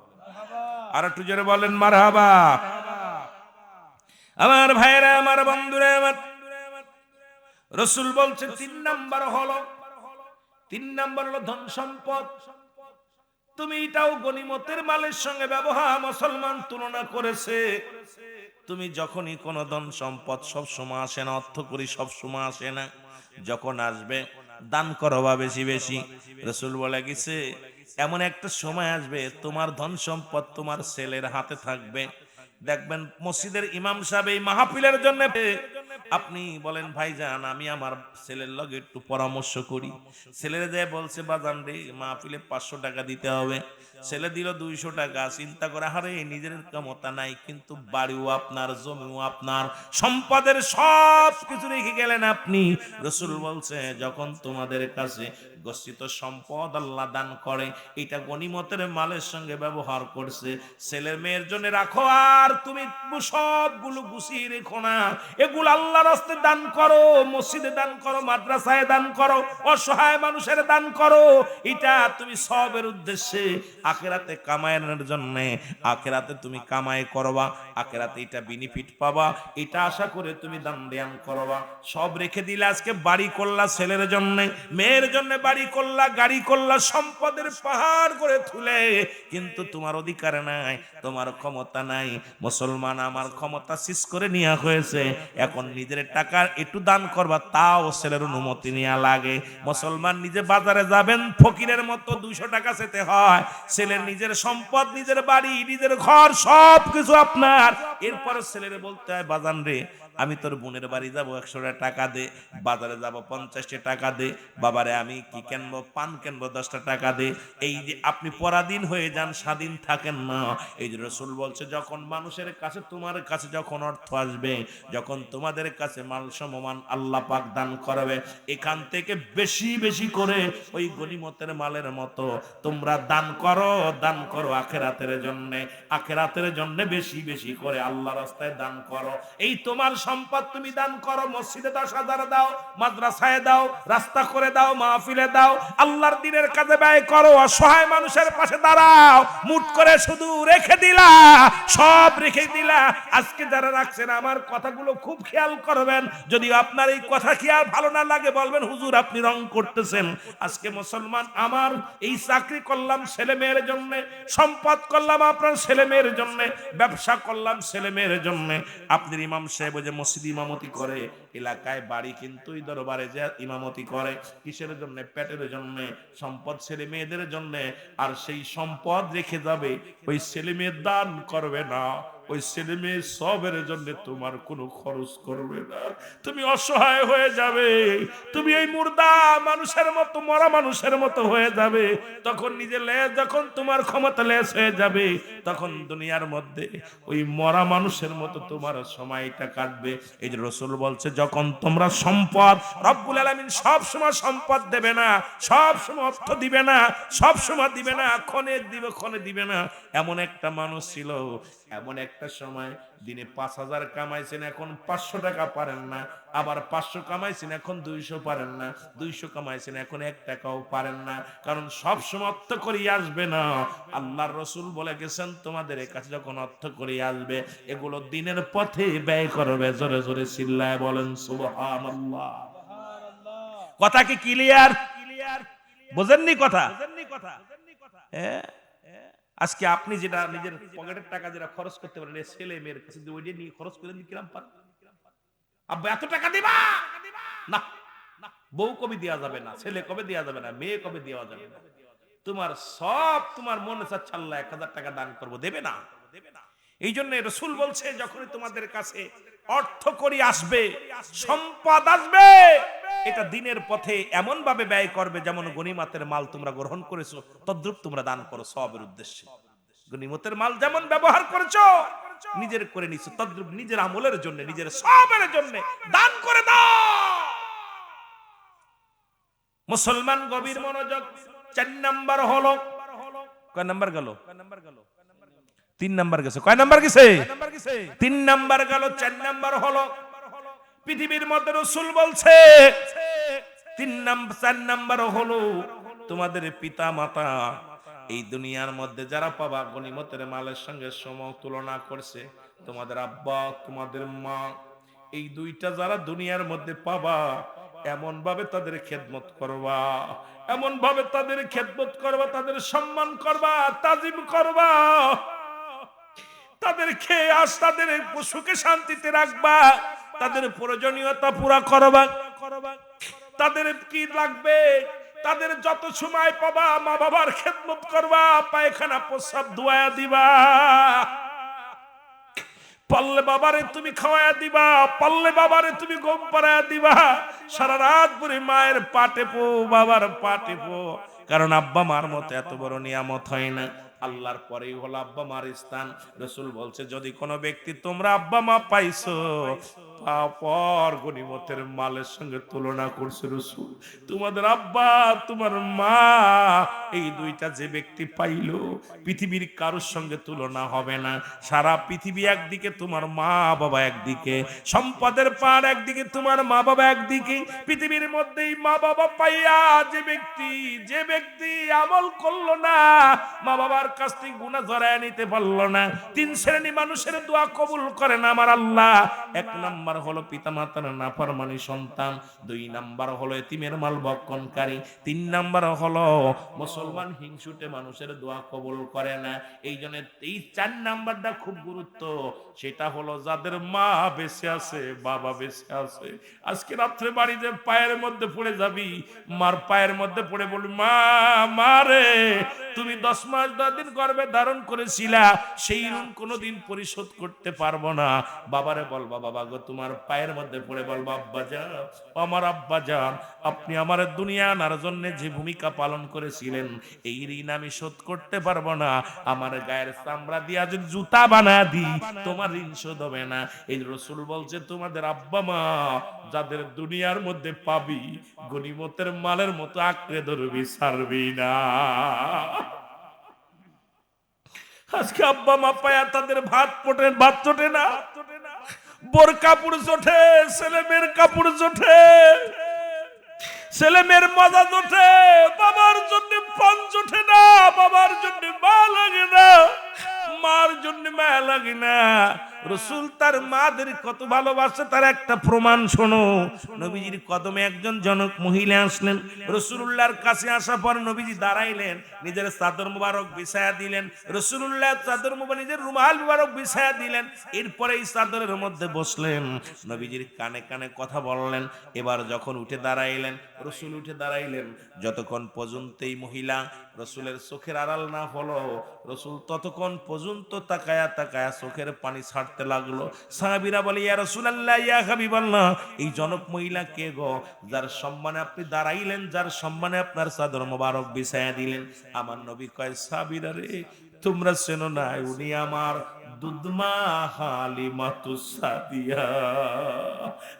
আর একটু জোরে বলেন মারহাবা। আমার ভাইরা, আমার বন্ধুরা, আমার রাসূল বলছে 3 নাম্বার হলো ধন সম্পদ। তুমি এটাও গনিমতের মালের সঙ্গে ব্যবহার মুসলমান তুলনা করেছে। তুমি যখনই কোন ধন সম্পদ সব সময় আসে না, অর্থ করি সব সময় আসে না, যখন আসবে দান করবা বেশি বেশি। রাসূল বলে গেছে এমন একটা সময় আসবে তোমার ধন সম্পদ তোমার ছেলের হাতে থাকবে। দেখবেন মসজিদের ইমাম সাহেব এই মাহফিলের জন্য আপনি বলেন ভাইজান আমি আমার ছেলের লগে একটু পরামর্শ করি, ছেলের যে বলছে বাজান রে মাহফিলে 500 টাকা দিতে হবে, ছেলে দিল 200 টাকা, চিন্তা করে হারে নিজের ক্ষমতা নাই কিন্তু বাড়িও আপনার, জমিও আপনার, সম্পদের সব কিছু রেখে গেলেন আপনি। রাসূল বলছে যখন তোমাদের কাছে গচ্ছিত সম্পদ আল্লাহ দান করে এটা গনিমতের মালের সঙ্গে ব্যবহার করছে, ছেলের মেয়ের জন্য রাখো, আর তুমি সবগুলো গুছিয়ে রেখো না, এগুলো আল্লাহর রাস্তায় দান করো, মসজিদে দান করো, মাদ্রাসায় দান করো, অসহায় মানুষের দান করো। এটা তুমি সবের উদ্দেশ্যে আখিরাতে কামানোর জন্য, আখিরাতে তুমি কামাই করবা, আখিরাতে এটা বেনিফিট পাবা, এটা আশা করে তুমি দান দেন করবা। সব রেখে দিলে আজকে বাড়ি করলা ছেলের জন্য, মেয়ের জন্য বাড়ি করলা, গাড়ি করলা, সম্পদের পাহাড় করে তুলে, কিন্তু তোমার অধিকার নাই, তোমার ক্ষমতা নাই। মুসলমান আমার ক্ষমতা শেষ করে নেওয়া হয়েছে, এখন নিজের টাকা একটু দান করবা তাও ছেলের অনুমতি নেওয়া লাগে। মুসলমান নিজে বাজারে যাবেন ফকিরের মতো 200 টাকা চেতে হয়, ছেলের নিজের সম্পদ, নিজের বাড়ি, নিজের ঘর সব কিছু আপনার, এরপর ছেলের বলতে হয় বাজান রে আমি তোর বোনের বাড়ি যাবো 100 টাকা দে, বাজারে যাব 50 টাকা দে, বাবারে আমি কি কিনবো পান কিনবো 10 টাকা দে। এই যে আপনি পরাধীন হয়ে যান, স্বাধীন থাকেন না। এই যে রাসূল বলছে যখন মানুষের কাছে তোমার কাছে যখন অর্থ আসবে, যখন তোমাদের কাছে মাল সমমান আল্লাহ পাক দান করবে, এখান থেকে বেশি বেশি করে ওই গনিমতের মালের মতো তোমরা দান করো, দান করো আখিরাতের জন্য, আখিরাতের জন্য বেশি বেশি করে আল্লাহ রাস্তায় দান করো। এই তোমার সম্পদ তুমি দান করো, মসজিদে 10,000 দাও, মাদ্রাসায় দাও, রাস্তা করে দাও, মাহফিলে দাও, আল্লাহর দ্বীনের কাজে ব্যয় করো, অসহায় মানুষের পাশে দাঁড়াও। মুট করে শুধু রেখে দিলা, সব রেখে দিলা। আজকে যারা রাখছেন আমার কথাগুলো খুব খেয়াল করবেন, যদি আপনার এই কথা খেয়াল ভালো না লাগে বলবেন হুজুর আপনি রং করতেছেন। আজকে মুসলমান আমার এই চাকরি করলাম ছেলে মেয়ের জন্য, সম্পদ করলাম আপনার ছেলে মেয়ের জন্য, ব্যবসা করলাম ছেলে মেয়ের জন্য। আপনার ইমাম সাহেব যে মসজিদ ইমামতি করে, এলাকায় বাড়ি কিন্তু ওই দরবারে যে ইমামতি করে কিসের জন্য? পেটের জন্য, সম্পদ ছেলে মেয়েদের জন্য। আর সেই সম্পদ রেখে যাবে, ওই ছেলে মেয়ে দান করবে না, ওই ছেলে মেয়ে সবের জন্য তোমার কোনো খরচ করবে না, তুমি অসহায় হয়ে যাবে, তুমি এই মুর্দা মানুষের মতো, মরা মানুষের মতো হয়ে যাবে। তখন নিজে লেজ যখন তোমার ক্ষমতা লেজ হয়ে যাবে, তখন দুনিয়ার মধ্যে ওই মরা মানুষের মতো তোমার সময়টা কাটবে। এই যে রাসূল বলছে যখন তোমরা সম্পদ, রব্বুল আলামিন সব সময় সম্পদ দেবে না, সব সময় অর্থ দিবে না, সব সময় দিবে না, ক্ষণে দিবে ক্ষণে দিবে না। এমন একটা মানুষ ছিল, এমন একটা সময় দিনে 5,000 কামাইছেন, এখন 500 টাকা পারেন না, আবার 500 কামাইছেন এখন 200 পারেন না, 200 কামাইছেন এখন 1 টাকাও পারেন না, কারণ সব সময় অর্থ করে আসবে না। আল্লাহর রাসূল বলে গেছেন তোমাদের কাছে যখন অর্থ করে আসবে এগুলো দিনের পথে ব্যয় করবে। জোরে জোরে চিল্লায় বলেন সুবহানাল্লাহ। কথা কি ক্লিয়ার? বুঝেননি কথা? আজকে আপনি যেটা নিজের পকেটের টাকা যেটা খরচ করতে পারেন, ছেলে মেয়ের কাছে ওইটা নিয়ে খরচ করে দিন কিরাম পান? আব্বা এত টাকা দিবা না, বউ কবে দেওয়া যাবে না, ছেলে কবে দেওয়া যাবে না, মেয়ে কবে দেওয়া যাবে না, তোমার সব তোমার মনে চাচ্ছে আল্লাহ 1,000 টাকা দান করবো, দেবে না। এই জন্য রাসূল বলছে যখনই তোমাদের কাছে অর্থ করি আসবে, সম্পদ আসবে, এটা দিনের পথে এমন ভাবে ব্যয় করবে যেমন গনিমতের মাল তোমরা গ্রহণ করেছো তদ্রূপ তোমরা দান করো সওয়াবের উদ্দেশ্যে। গনিমতের মাল যেমন ব্যবহার করেছো নিজের করে নিছো তদ্রূপ নিজের আমলের জন্য নিজের সওয়াবের জন্য দান করে দাও। মুসলমান গভীর মনোযোগ। 4 নাম্বার হলো, কয় নাম্বার গেল? 3 নাম্বার গেছে। কয় নাম্বার গেছে? 3 নাম্বার গেল। 4 নাম্বার হলো পৃথিবীর মধ্যে রাসূল বলছে 4 নাম্বার হলো তোমাদের পিতা মাতা এই দুনিয়ার মধ্যে যারা পাবা গনিমতের মালের সঙ্গে সম তুলনা করছে, তোমাদের আব্বা তোমাদের মা, এই দুইটা যারা দুনিয়ার মধ্যে পাবা এমন ভাবে তাদের খেদমত করবা, এমন ভাবে তাদের খেদমত করবা, তাদের সম্মান করবা, তাজিম করবা, তাদেরকে আজ তাদের সুখে শান্তিতে রাখবা, তাদের প্রয়োজনীয়তা পুরা করবা। তাদের কি লাগবে তাদের যত সময় পাবা মা বাবার খেদমত করবা, পায়খানা প্রস্রাব ধোয়া দিবা, পারলে বাবারে তুমি খাওয়ায়া দিবা, পারলে বাবারে তুমি ঘুম পাড়ায়া দিবা, সারা রাত ধরে মায়ের পাটে পো বাবার পাটে পো, কারণ আব্বা মার মতো এত বড় নিয়ামত হয় না। আল্লাহর পরেই হলো আব্বা মার স্থান। রাসূল বলছে যদি কোনো ব্যক্তি তোমরা আব্বা মা পাইছো পর গনিমতের মালের সঙ্গে তুলনা করছে রাসূল, তোমাদের আব্বা তোমার মা এই দুইটা যে ব্যক্তি পাইলো পৃথিবীর কারোর সঙ্গে তুলনা হবে না। সারা পৃথিবী একদিকে, তোমার মা বাবা একদিকে, সম্পদের পাড় একদিকে, তোমার মা বাবা একদিকে। পৃথিবীর মধ্যেই মা বাবা পাইয়া যে ব্যক্তি আমল করলো না, মা বাবার কাছ থেকে গুনাহ ঝরায় নিতে পারলো না, 3 শ্রেণী মানুষের দোয়া কবুল করে না আমার আল্লাহ। 1 নাম্বার হলো পিতামাতার নাফরমানি সন্তান, 2 নাম্বার হলো এতিমের মাল ভক্ষণকারী, 3 নাম্বার হলো মুসলমান হিংসুটে মানুষের দোয়া কবুল করে না। এই জন্য এই 4 নাম্বারটা খুব গুরুত্ব, সেটা হলো যাদের মা বেঁচে আছে বাবা বেঁচে আছে। আজকে রাত্রে বাড়িতে পায়ের মধ্যে পড়ে যাবি, মার পায়ের মধ্যে পড়ে বলবি মা, মারে তুমি 10 মাস 10 দিন গর্ভে ধারণ করেছিলা, সেই ঋণ কোনোদিন পরিশোধ করতে পারবো না। বাবারে বলবা বাবা গো, তোমার পায়ের মধ্যে পড়ে বলবা আব্বা জান, আমার আব্বা জান, আপনি আমার দুনিয়া আনার জন্য যে ভূমিকা পালন করেছিলেন এই ঋণ আমি শোধ করতে পারবো না, আমার গায়ের চামড়া দিয়া যদি জুতা বানা দি তোমার ঋণ শোধ হবে না। এই রাসূল বলছে তোমাদের আব্বা মা যাদের দুনিয়ার মধ্যে পাবি গনিমতের মালের মতো আঁকড়ে ধরবি, ছাড়বি না। আজকে আব্বা মা পায়া তাদের ভাত চটে না, বোর কাপড় চটে, ছেলে মেয়ের কাপড় চটে, ছেলে মেয়ের মজা চটে, বাবার জন্য পান চটে না, বাবার জন্য মা লাগে না, মার জন্য মায়া লাগে না। রাসূল তার মাদের কত ভালোবাসে তার একটা প্রমাণ শোনো। নবীজির কদমে একজন জনক মহিলা আসলেন, রাসূলুল্লাহর কাছে আসা পর নবীজি দাঁড়াইলেন, নিজের চাদর মুবারক বিছায়া দিলেন, রাসূলুল্লাহ চাদর মুবারক নিজের রুমাল মুবারক বিছায়া দিলেন, এরপরে এই চাদরের মধ্যে বসলেন, নবীজির কানে কানে কথা বললেন। এবার যখন উঠে দাঁড়াইলেন, রাসূল উঠে দাঁড়াইলেন, যতক্ষণ পর্যন্ত এই মহিলা রাসূলের চোখের আড়াল না হলো রাসূল ততক্ষণ পর্যন্ত তাকায়া তাকায়া চোখের পানি ছাড়তে লাগলো। সাহাবীরা বলে ইয়া রাসূলুল্লাহ, ইয়া হাবিবাল্লাহ, এই জনক মহিলা কে গো, যার সম্মানে আপনি দাঁড়াইলেন, যার সম্মানে আপনার চাদর মোবারক বিছায়া দিলেন? আমার নবী কয় সাহাবীরা রে, তোমরা চেনো না, উনি আমার দুধমা হালিমাতুস সাদিয়া।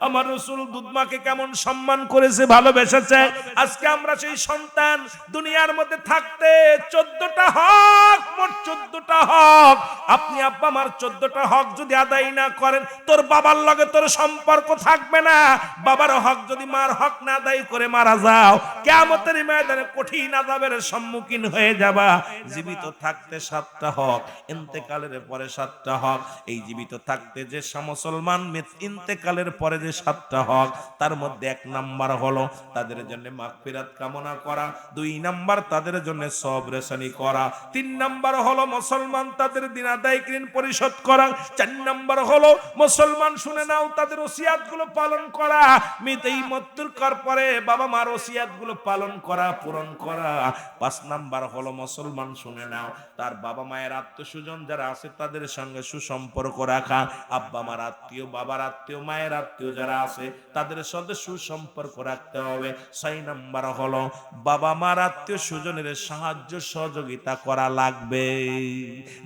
আমার রাসূল দুধমাকে কেমন সম্মান করেছে, ভালোবেসেছে। আজকে আমরা সেই সন্তান, দুনিয়ার মধ্যে থাকতে 14টা হক, মোট 14টা হক, আপনি আব্বা মার 14টা হক যদি আদায় না করেন তোর বাবার লগে তোর সম্পর্ক থাকবে না। বাবার হক যদি মার হক না আদায় করে মারা যাও, কিয়ামতের ময়দানে কঠিন আযাবের সম্মুখীন হয়ে যাবা। জীবিত থাকতে 7টা হক, ইন্তেকালের পরে 7টা হক। এই জীবিত থাকতে যে মুসলমান ইন্তেকালের পরে যে 7টা হক, তার মধ্যে 1 নাম্বার হলো তাদের জন্য মাগফিরাত কামনা করা, 2 নাম্বার তাদের জন্য সওয়াব রেশানি করা, 3 নাম্বার হলো মুসলমান তাদের দিন আদায় ঋণ পরিশোধ করা, 4 নাম্বার হলো মুসলমান শুনে নাও তাদের ওসিয়াতগুলো পালন করা, এই মৃত্যুর পরে বাবা মার ওসিয়াতগুলো পালন করা, পূরণ করা। 5 নাম্বার হলো মুসলমান শুনে নাও তার বাবা মায়ের আত্মীয়স্বজন যারা আছে তাদের সঙ্গে সুসম্পর্ক রাখা, আব্বা মার আত্মীয়, বাবার আত্মীয়, মায়ের আত্মীয় যারা আছে তাদের সাথে সুসম্পর্ক রাখতে হবে। 6 নাম্বার হলো বাবা মার আত্মীয় স্বজনের সাহায্য সহযোগিতা করা লাগবে।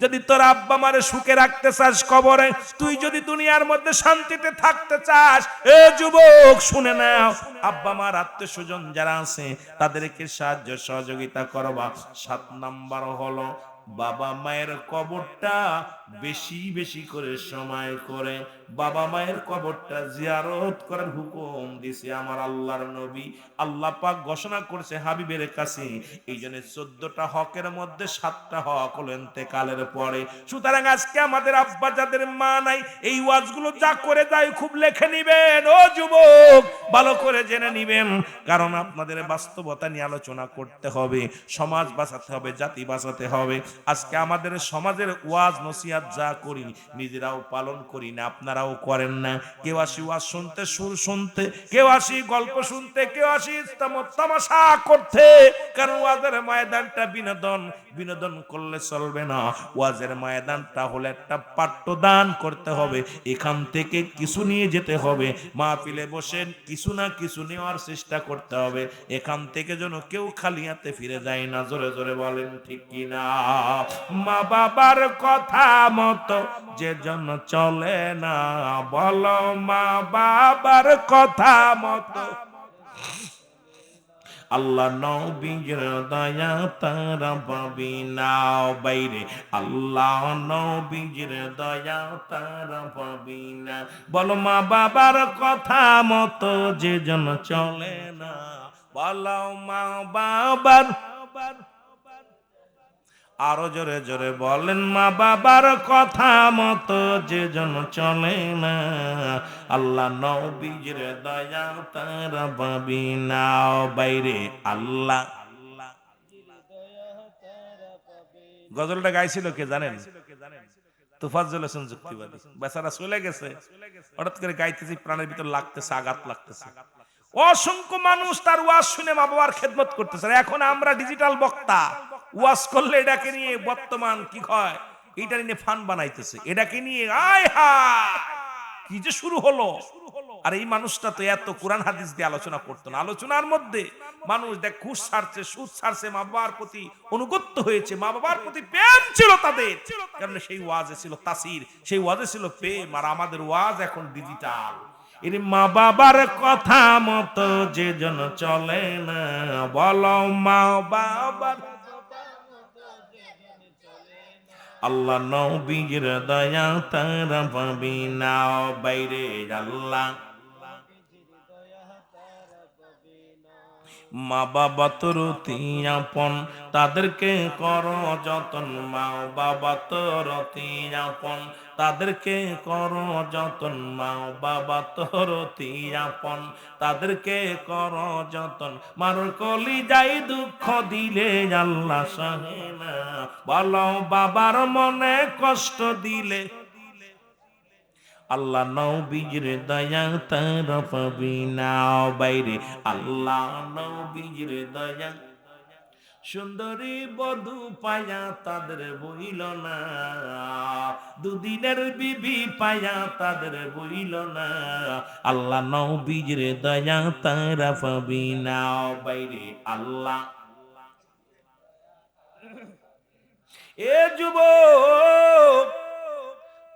যদি তোর আব্বা মারে সুখে রাখতে চাস কবরে, তুই যদি দুনিয়ার মধ্যে শান্তিতে থাকতে চাস, এ যুবক শুনে নাও, আব্বা মার আত্মীয় স্বজন যারা আছে তাদেরকে সাহায্য সহযোগিতা করবা। 7 নাম্বার হলো বাবা মায়ের কবরটা বেশি বেশি করে সময় করে বাবা মায়ের কবরটা জিয়ারত করার হুকুম দিছে আমার আল্লাহর নবী। আল্লাহ পাক ঘোষণা করছে হাবিবের কাছে, এই জন্য 14টা হকের মধ্যে 7টা হক হলো ইন্তেকালের পরে। সুতরাং আজকে আমাদের আব্বা যাদের মা নাই, এই ওয়াজগুলো যা করে যায় খুব লেখে নিবেন ও যুবক, ভালো করে জেনে নিবেন, কারণ আপনাদের বাস্তবতা নিয়ে আলোচনা করতে হবে, সমাজ বাঁচাতে হবে, জাতি বাঁচাতে হবে। আজকে আমাদের সমাজের ওয়াজ নসিহত যা করি নিজেরাও পালন করি না, আপনারাও করেন না। কেউ আসি ওয়াজ শুনতে, সুর শুনতে, কেউ আসি গল্প শুনতে, কেউ আসি তামাশা করতে, কারণ ওয়াজের ময়দানটা বিনোদন, বিনোদন করলে চলবে না। ওয়াজের ময়দানটা হলো একটা পাঠ্যদান করতে হবে, এখান থেকে কিছু নিয়ে যেতে হবে, মাহফিলে বসে কিছু না কিছু নেওয়ার চেষ্টা করতে হবে, এখান থেকে যেন কেউ খালি হাতে ফিরে যায় না। জোরে জোরে বলেন ঠিক কিনা? মা বাবার কথা মতো যে জন চলে না, বলো মা বাবার কথা মতো আল্লাহ নবীর দয়া তারা পাবি না বাইরে, আল্লাহ নবীর দয়া তারা পাবি না। বলো মা বাবার কথা মতো যে জন চলে না, বলো মা বাবার, আরো জোরে জোরে বলেন, মা বাবার কথা মতো যে জন চলে না, আল্লাহ নবীর দয়া তারা পাবি না বাইরে, আল্লাহ। গজলটা গাইছিল কে জানেন? তোফাজ্জল হোসেন যুক্তিবাদী। বেচারা চলে গেছে, হঠাৎ করে গাইতেছি, প্রাণের ভিতর লাগতেছে, আঘাত লাগতেছে। অসংখ্য মানুষ তার ওয়াজ শুনে মা বাবার খেদমত করতেছে। এখন আমরা ডিজিটাল বক্তা, ওয়াজ করলে এটাকে নিয়ে বর্তমান কি হয়, এটা নিয়ে ফান বানাইতেছে, এটাকে নিয়ে আয় হায় কি যে শুরু হলো। আর এই মানুষটা তো এত কোরআন হাদিস দিয়ে আলোচনা করতো না। আলোচনার মধ্যে মানুষ দেখ ঘুষ ছাড়ছে, সুদ ছাড়ছে, মা বাবার প্রতি অনুগত্য হয়েছে, মা বাবার প্রতি প্রেম ছিল তাদের, কারণ সেই ওয়াজে ছিল তাসির, সেই ওয়াজে ছিল প্রেম। আর আমাদের ওয়াজ এখন ডিজিটাল। এর মা বাবার কথা মতো যে জন চলে না, বলো মা বাবার, আল্লাহ নবীর দয়া তারা পাবি না বাইরে, আল্লাহ। মা বাবা তোর আপন, তাদেরকে কর যতন, মা বাবা তোর আপন, তাদেরকে কর যতন, মা বাবা তোর আপন, তাদেরকে কর যতন। মার কলি যাই দুঃখ দিলে আল্লাহ সহে না, বলো বাবার মনে কষ্ট দিলে, আল্লাহ নবীর দয়া তারা পাবি না বাইরে, আল্লাহ নবীর দয়া। সুন্দরী বধূ পায়া তাদের বইল না, দুদিনের বিবি পায়া তাদের বইল না, আল্লাহ নবীর দয়া তারা পাবি না বাইরে, আল্লাহ। এ যুবক,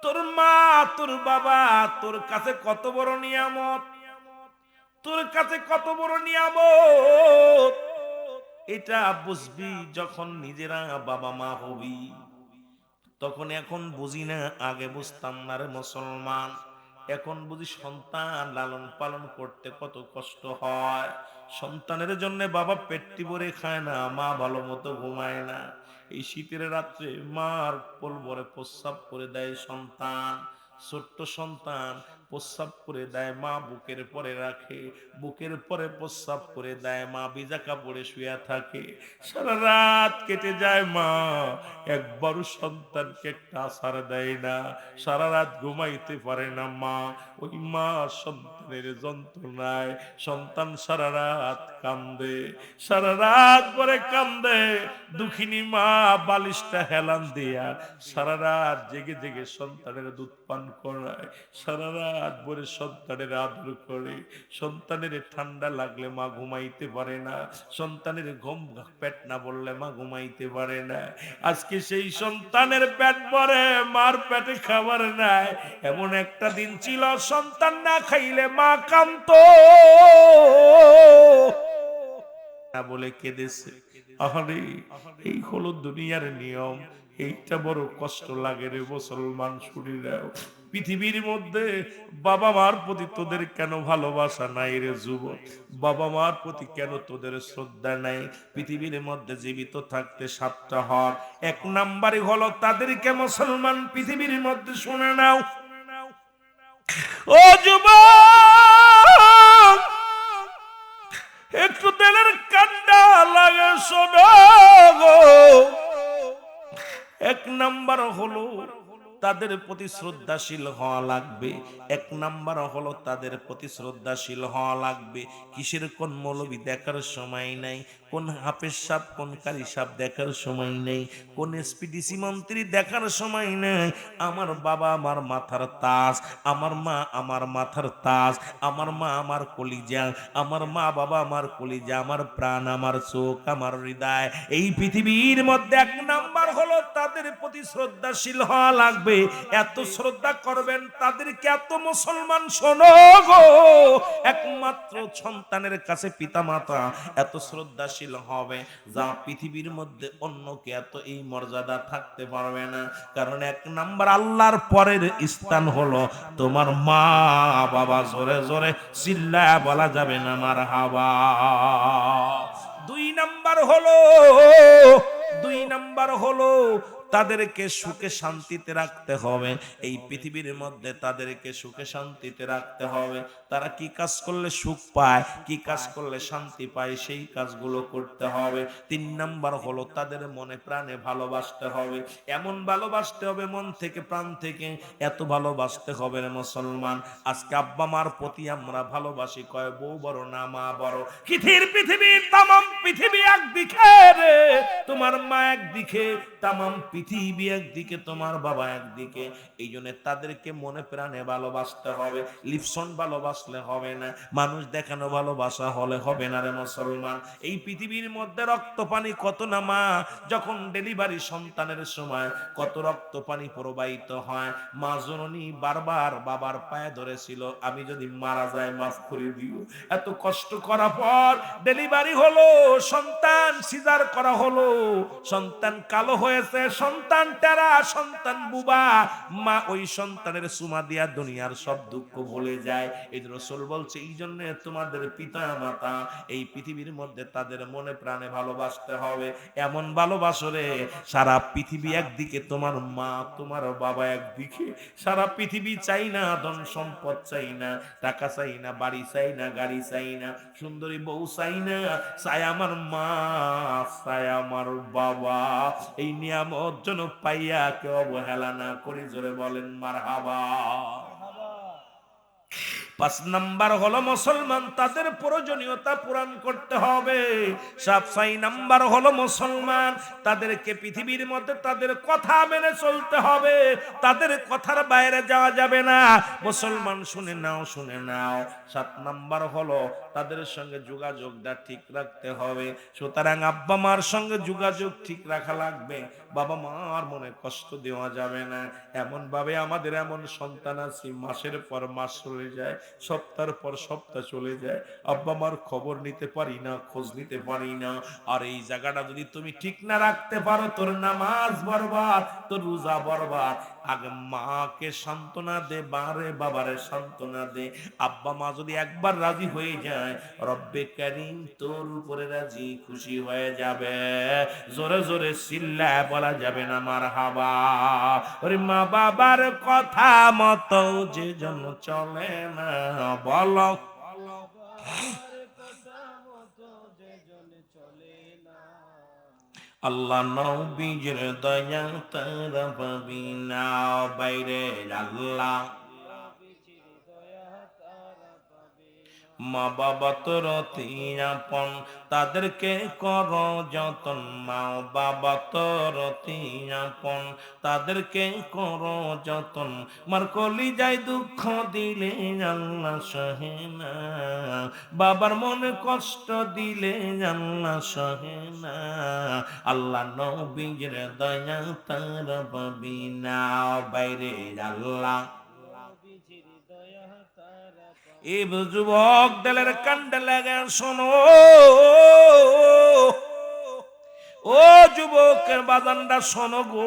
তোর মা তোর বাবা তোর কাছে কত বড় নিয়ামত, তোর কাছে কত বড় নিয়ামত, এটা বুঝবি যখন নিজেরা বাবা মা হবি। তখন এখন বুঝি না, আগে বুঝতাম না রে মুসলমান। এখন বুঝি সন্তান লালন পালন করতে কত কষ্ট হয়। সন্তানের জন্য বাবা পেটটি ভরে খায় না, মা ভালো মতো ঘুমায় না। এই শীতের রাত্রে মার কোল ভরে প্রস্রাব করে দেয় সন্তান, ছোট্ট সন্তান প্রস্রাব করে দেয়, মা বুকের পরে রাখে, বুকের পরে প্রস্রাব করে দেয়, মা ভিজা কাপড়ে শুয়ে থাকে। সারা রাত কেটে যায়, মা একবারও সন্তানকে একটা আছাড় দেয় না, সারা রাত ঘুমাইতে পারে না মা। ওই মা সন্তানের যন্ত্রণায় সন্তান সারা রাত কান্দে, সারা রাত পরে কান্দে। দুঃখিনী মা বালিশটা হেলান দিয়া সারা রাত জেগে জেগে সন্তানের দুধ পান করায়, সারা রাত ভরে সন্তানের আদর করে। সন্তানের ঠান্ডা লাগলে মা ঘুমাইতে পারে না, সন্তানের ঘুম পেট না বললে মা ঘুমাইতে পারে না। আজকে সেই সন্তানের পেট ভরে, মার পেটে খাবার নাই। এমন একটা দিন ছিল সন্তান না খাইলে মা কাঁদতো না বলে কেঁদেছে। আহারে, এই হলো দুনিয়ার নিয়ম। এইটা বড় কষ্ট লাগে রে মুসলমান শরীরেও। পৃথিবীর মধ্যে বাবা মার প্রতি তোদের কেন ভালোবাসা নাই রে যুবক? বাবা মার প্রতি কেন তোদের শ্রদ্ধা নাই? পৃথিবীর মধ্যে জীবিত থাকতে 7টা হক। 1 নাম্বারই হলো তাদেরকে মুসলমান পৃথিবীর মধ্যে শুনে নাও। ও যুবক, একটু দিলের কান্ডা লাগে শোনো গো। 1 নাম্বার হলো তাদের প্রতি শ্রদ্ধাশীল হওয়া লাগবে। 1 নাম্বার হলো তাদের প্রতি শ্রদ্ধাশীল হওয়া লাগবে। কিসের কোন মৌলবি দেখার সময় নাই, কোন হাফেজ সাহেব কোন কারি সাহেব দেখার সময় নেই, কোন এসপিডিসি মন্ত্রী দেখার সময় নেই। আমার বাবা আমার মাথার তাজ, আমার মা আমার মাথার তাজ, আমার মা আমার কলিজা, আমার মা বাবা আমার কলিজা, আমার প্রাণ, আমার চোখ, আমার হৃদয়। এই পৃথিবীর মধ্যে 1 নাম্বার হলো তাদের প্রতি শ্রদ্ধাশীল হওয়া লাগবে। এত শ্রদ্ধা করবেন তাদেরকে। এত মুসলমান শোনো গো, একমাত্র সন্তানের কাছে পিতামাতা এত শ্রদ্ধাশীল হবে যা পৃথিবীর মধ্যে অন্যকে এত এই মর্যাদা থাকতে পারবে না। কারণ 1 নাম্বার আল্লাহর পরের স্থান হলো তোমার মা বাবা। জোরে জোরে চিল্লায়া বলা যাবে না মারহাবা। 2 নাম্বার হলো তাদেরকে সুখে শান্তিতে রাখতে হবে। এই পৃথিবীর মধ্যে তাদেরকে সুখে শান্তিতে রাখতে হবে। তারা কি কাজ করলে সুখ পায়, কি কাজ করলে শান্তি পায়, সেই কাজগুলো করতে হবে। 3 নাম্বার হলো তাদের মনে প্রাণে ভালোবাসতে হবে। এমন ভালোবাসতে হবে মন থেকে প্রাণ থেকে, এত ভালোবাসতে হবে রে মুসলমান। আজকে আব্বা মার প্রতি আমরা ভালোবাসি, কয় বউ বড় না মা বড়। পৃথিবীর তামাম পৃথিবী একদিকে রে, তোমার মা একদিকে, তামাম পৃথিবী একদিকে, তোমার বাবা একদিকে। এই জন্য তাদেরকে মনে প্রাণে ভালোবাসতে হবে। লিপসন ভালোবাসলে হবে না, মানুষ দেখানো ভালোবাসা হলে হবে না রে মুসলমান। এই পৃথিবীর মধ্যে রক্ত পানি কত না মা, যখন ডেলিভারি সন্তানের সময় কত রক্ত পানি প্রবাহিত হয়। মা জননী বারবার বাবার পায়ে ধরেছিল, আমি যদি মারা যায় মাফ করে দিও। এত কষ্ট করার পর ডেলিভারি হলো, সন্তান সিজার করা হলো, সন্তান কালো হয়েছে, সন্তান টেরা, সন্তান বুবা। মা ওই সন্তানের সুমা দিয়া দুনিয়ার সব দুঃখ ভুলে যায়। এই রাসূল বলছে, এই জন্য তোমাদের পিতা মাতা এই পৃথিবীর মধ্যে তাদের মনে প্রাণে ভালোবাসতে হবে। এমন ভালোবাসরে সারা পৃথিবী একদিকে, তোমার মা তোমার বাবা একদিকে। সারা পৃথিবী চাই না, ধন সম্পদ চাই না, টাকা চাই না, বাড়ি চাই না, গাড়ি চাই না, সুন্দরী বউ চাই না, চাই আমার মা, চাই আমার বাবা। এই নিয়ামত যেন পাইয়া কেউ অবহেলা না করি। জোরে বলেন মারহাবা। 5 নাম্বার হলো মুসলমান তাদের প্রয়োজনীয়তা পূরণ করতে হবে। 6 নাম্বার হলো মুসলমান তাদেরকে পৃথিবীর মধ্যে তাদের কথা মেনে চলতে হবে, তাদের কথার বাইরে যাওয়া যাবে না। মুসলমান শুনে নাও, শুনে নাও। 7 নাম্বার হলো তাদের সঙ্গে যোগাযোগটা ঠিক রাখতে হবে। সুতরাং আব্বা মার সঙ্গে যোগাযোগ ঠিক রাখা লাগবে। বাবা মার মনে কষ্ট দেওয়া যাবে না। এমন ভাবে আমাদের এমন সন্তান আছে মাসের পর মাস চলে যায়, সপ্তাহের পর সপ্তাহ চলে যায়, আব্বা মার খবর নিতে পারি না, খোঁজ নিতে পারি না। আর এই জায়গাটা যদি তুমি ঠিক না রাখতে পারো, তোর নামাজ বরবাদ, তোর রোজা বরবাদ। আগে মাকে সান্ত্বনা দে, বারে বাবারে সান্ত্বনা দে। আব্বা মা যদি একবার রাজি হয়ে যায়, রব্বে কারীম তোর উপরে রাজি খুশি হয়ে যাবে। জোরে জোরে চিল্লায় বলা যাবে না মারহাবা। ওরে মা বাবার কথা মতো যে জন চলে না, বলো আল্লাহ নবীর দয়া তারা পাবি না। বাইরে আল্লাহ মা বাবা তোর অতি আপন, তাদেরকে কর যতন। মা বাবা তোর অতি আপন, তাদেরকে কর যতন। মার কলি যায় দুঃখ দিলে আল্লাহ সহে না, বাবার মনে কষ্ট দিলে আল্লাহ সহে না। আল্লাহ নবীর দয়া তারা পাবি না। বাইরে আল্লাহ এই যুবক দলের কান্ডে লাগে শোনো, ও যুবকের বাজানটা শোনো গো।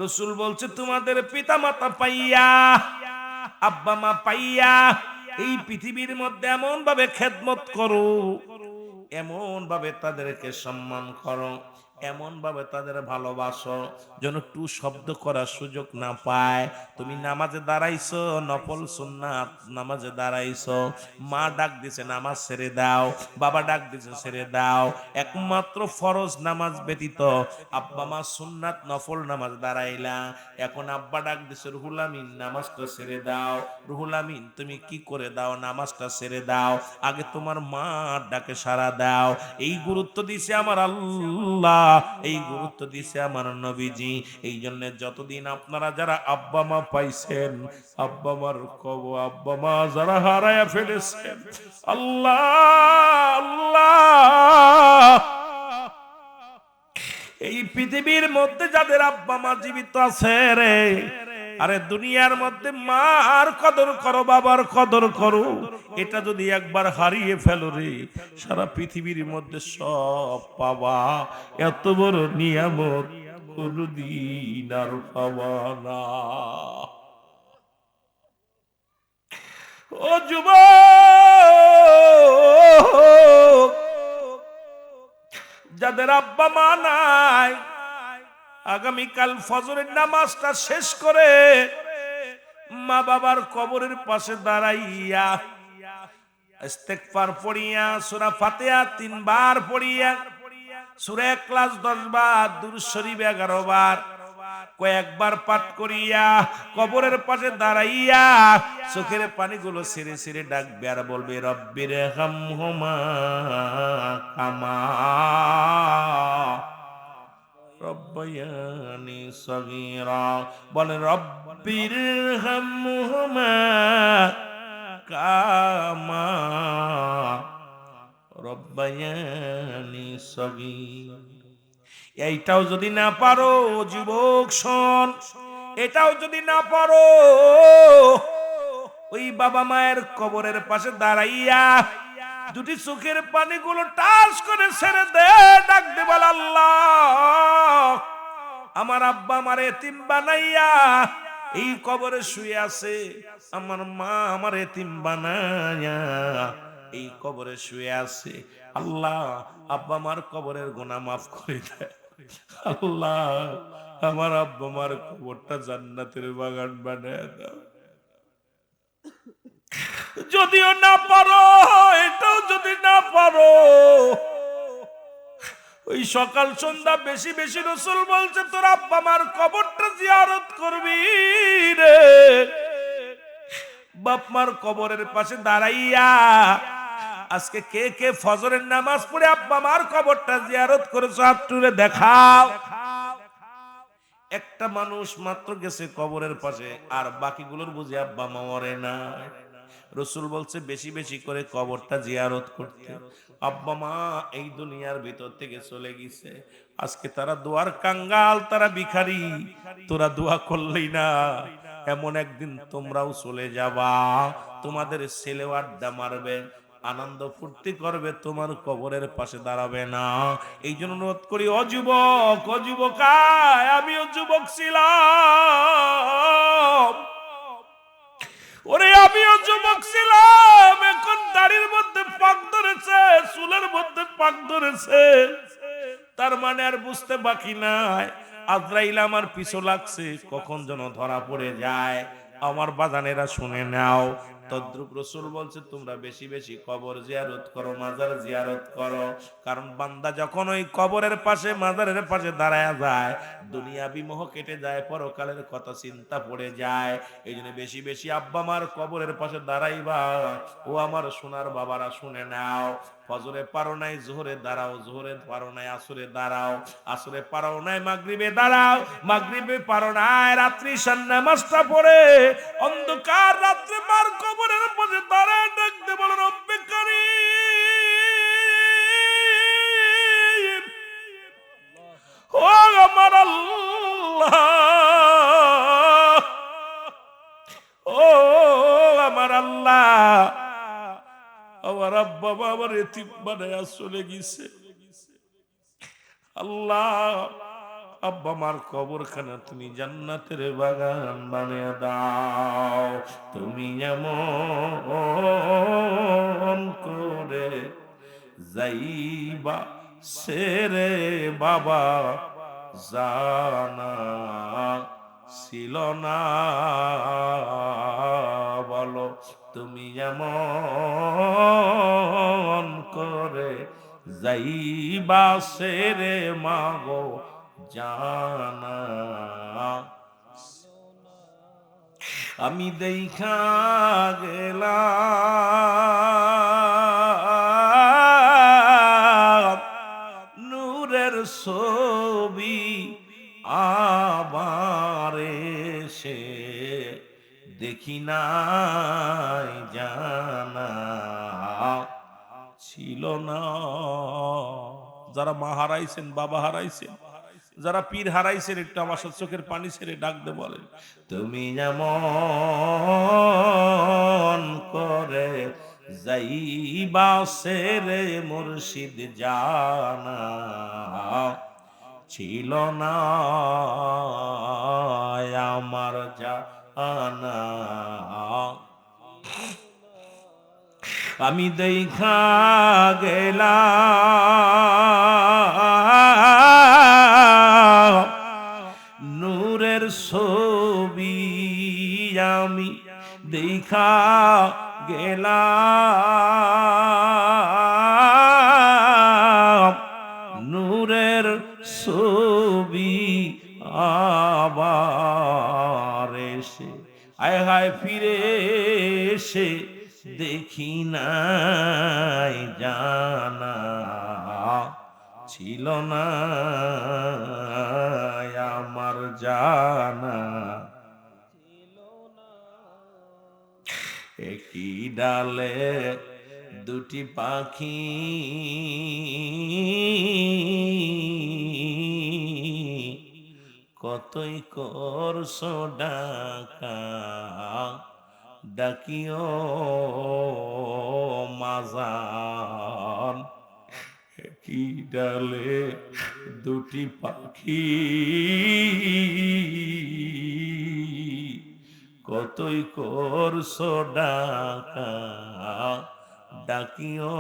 রসুল বলছে তোমাদের পিতা মাতা পাইয়া, আব্বা মা পাইয়া এই পৃথিবীর মধ্যে এমন ভাবে খেদমত করো, এমন ভাবে তাদেরকে সম্মান করো, এমন ভাবে তাদের ভালোবাসো যেন টু শব্দ করার সুযোগ না পায়। তুমি নামাজে দাঁড়াইছো, নফল সুন্নাত নামাজে দাঁড়াইছো, মা ডাক দিছে নামাজ ছেড়ে দাও, বাবা ডাক দিছে ছেড়ে দাও, একমাত্র ফরজ নামাজ ব্যতীত আব্বা মা সুন্নাত নফল নামাজ দাঁড়াইলা। এখন আব্বা ডাক দিছে রুহুল আমিন নামাজটা ছেড়ে দাও, রুহুল আমিন তুমি কি করে দাও, নামাজটা ছেড়ে দাও, আগে তোমার মা ডাকে সাড়া দাও। এই গুরুত্ব দিছে আমার আল্লাহ, এই গুরুত্ব দিছে আমার নবীজি। এই জন্য যতদিন আপনারা যারা আব্বা মা পাইছেন, আব্বা মার কবর, আব্বা মা যারা হারায়া ফেলেছেন, আল্লাহ আল্লাহ এই পৃথিবীর মধ্যে যাদের আব্বা মা জীবিত আছে রে, আরে দুনিয়ার মধ্যে মার কদর করো, বাবার কদর করো। এটা যদি একবার হারিয়ে ফেলো রে, সারা পৃথিবীর মধ্যে সব পাবা, এত বড় নিয়ামত কোনদিন আর পাবা না। ও যুবক, যাদের আব্বা মা নাই, আগামীকাল ফজরের নামাজটা শেষ করে মা বাবার কবরের পাশে দাঁড়াইয়া ইস্তেগফার পড়িয়া, সূরা ফাতিহা 3 বার পড়িয়া, সূরা ইখলাস 10 বার, দুরূদ শরীফ 11 বার, কয়েকবার পাঠ করিয়া কবরের পাশে দাঁড়াইয়া চোখের পানিগুলো ছেড়ে ছেড়ে ডাকবে আর বলবে রব্বির হামহুমা কামা রব্বায়ানি সগীরা। বলে রব্বির হামহুমা কামা রব্বায়ানি সগীরা। এইটাও যদি না পারো যুবক শোন, এটাও যদি না পারো, ওই বাবা মায়ের কবরের পাশে দাঁড়াইয়া দুটি চোখের পানিগুলো টাচ করে ছেড়ে দে, ডাক দে, বল আল্লাহ আমার আব্বা আমার এতিম বানাইয়া এই কবরে শুয়ে আছে, আমার মা আমার এতিম বানাইয়া এই কবরে শুয়ে আছে। আল্লাহ আব্বা মার কবরের গুনাহ মাফ করে দেয়। আল্লাহ আমার আব্বা মার কবরটা জান্নাতের বাগান বানায় দাও। যদিও না পারো, এটাও যদি না পারো, ওই সকাল সন্ধ্যা বেশি বেশি রাসূল বলছে তোর আব্বা মার কবরটা জিয়ারত করবি রে। বাপ মার কবরের পাশে দাঁড়াইয়া আজকে কে কে ফজরের নামাজ পড়ে আব্বা মার কবরটা জিয়ারত করেছো, হাত তুলে দেখাও। একটা মানুষ মাত্র গেছে কবরের পাশে, আর বাকিগুলোর বুঝে আব্বা মা মরে না। রাসূল বলছে বেশি বেশি করে কবরটা জিয়ারত করতে। আব্বা মা এই দুনিয়ার ভিতর থেকে চলে গেছে, আজকে তারা দোয়ার কাঙ্গাল, তারা ভিখারি, তোরা দোয়া করলেই না। এমন একদিন তোমরাও চলে যাবা, তোমাদের ছেলেও আড্ডা মারবে, আনন্দ ফুর্তি করবে, তোমার কবরের পাশে দাঁড়াবে না। এই জন্য অনুরোধ করি, অযুবক অযুবকায়, আমিও যুবক ছিলাম, ওরে আমিও যুবক ছিলাম, এখন দাড়ির মধ্যে পাক ধরেছে, চুলের মধ্যে পাক ধরেছে, তার মানে আর বুঝতে বাকি নাই আজরাইল আমার পিছু লাগছে, কখন যেন ধরা পড়ে যায়। আমার বাজানেরা শুনে নাও, তদ্রুপ রসুল বলছে তোমরা বেশি বেশি কবর জিয়ারত করো, মাজার জিয়ারত করো, কারণ বান্দা যখন ওই কবরের পাশে মাজারের পাশে দাঁড়ায় যায়, দুনিয়া বিমোহ কেটে যায়, পরকালের কথা চিন্তা পড়ে যায়। এই জন্য বেশি বেশি আব্বা মার কবরের পাশে দাঁড়াইবা। ও আমার সোনার বাবারা শুনে নাও, ফজরে পারো নাই জোহরে দাঁড়াও, জোহরে পারো নাই আসরে দাঁড়াও, আসরে পারো নাই মাগরিবে দাঁড়াও, মাগরিবে পারো নাই রাত্রি নামাজটা পড়ে অন্ধকার রাত্রে মার কবরের পাশে দাঁড়ায় দেখতে বলো, রব্বে কারীম, ও আমার আল্লাহ, ও আমার আল্লাহ, আমার আব্বা আমার এতিম বানায়া চলে গেছে, আল্লাহ আব্বা মার কবরখানা তুমি জান্নাতের বাগান বানিয়ে দাও। তুমি এমন করে যাইবা সেরে বাবা জানা ছিল না, বলো তুমি এমন করে যাইবা সেরে মাগো জানা। আমি দেখা গেলাম নূরের ছবি আবার এসে দেখি নাই জানা ছিল না। যারা মা হারাইছেন, বাবা হারাইছেন, যারা পীর হারাইছেন, একটু আমার সাথে চোখের পানি ছেড়ে ডাকতে বলেন, তুমি যেমন করে যাইবা সেরে মুর্শিদ জানা ছিল না আমার জানা। আমি দেখা গেলাম নূরের ছবি, আমি দেখা গেলাম নূরের ছবি আবার এসে, আয় হায় ফিরে এসে দেখি নাই জানা ছিল না আমার জানা। একই ডালে দুটি পাখি কতই করছো ডাকা, ডাকিও মাজান। একই ডালে দুটি পাখি কতই করছো ডাকা, ডাকিও।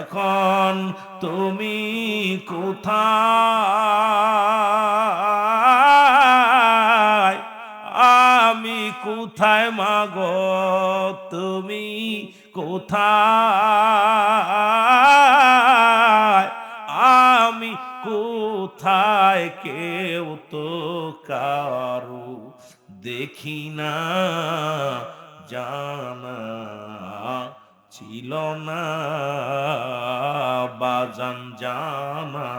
এখন তুমি কোথায়, আমি কোথায় মাগো, তুমি কোথায়, আমি কোথায়, কেউ তো কারো দেখি না জানা ছিল না বাজান জানা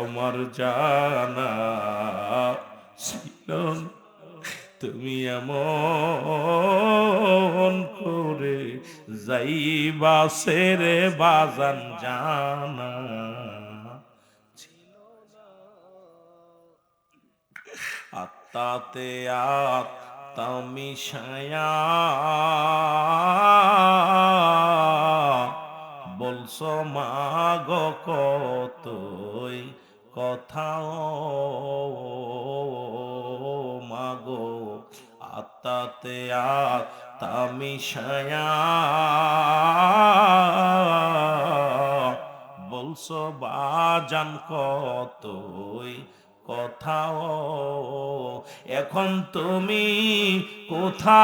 আমার জানা ছিল না। তুমি এমন করে যাইবা সেরে বাজান জানা আত্মাতে আত্মা মিশায়া বলছো মাগো কতই কথাও মাগো, আত্মাতে আত্মা মিশায়া বলছো বাজান কতই কথাও। এখন তুমি কোথায়,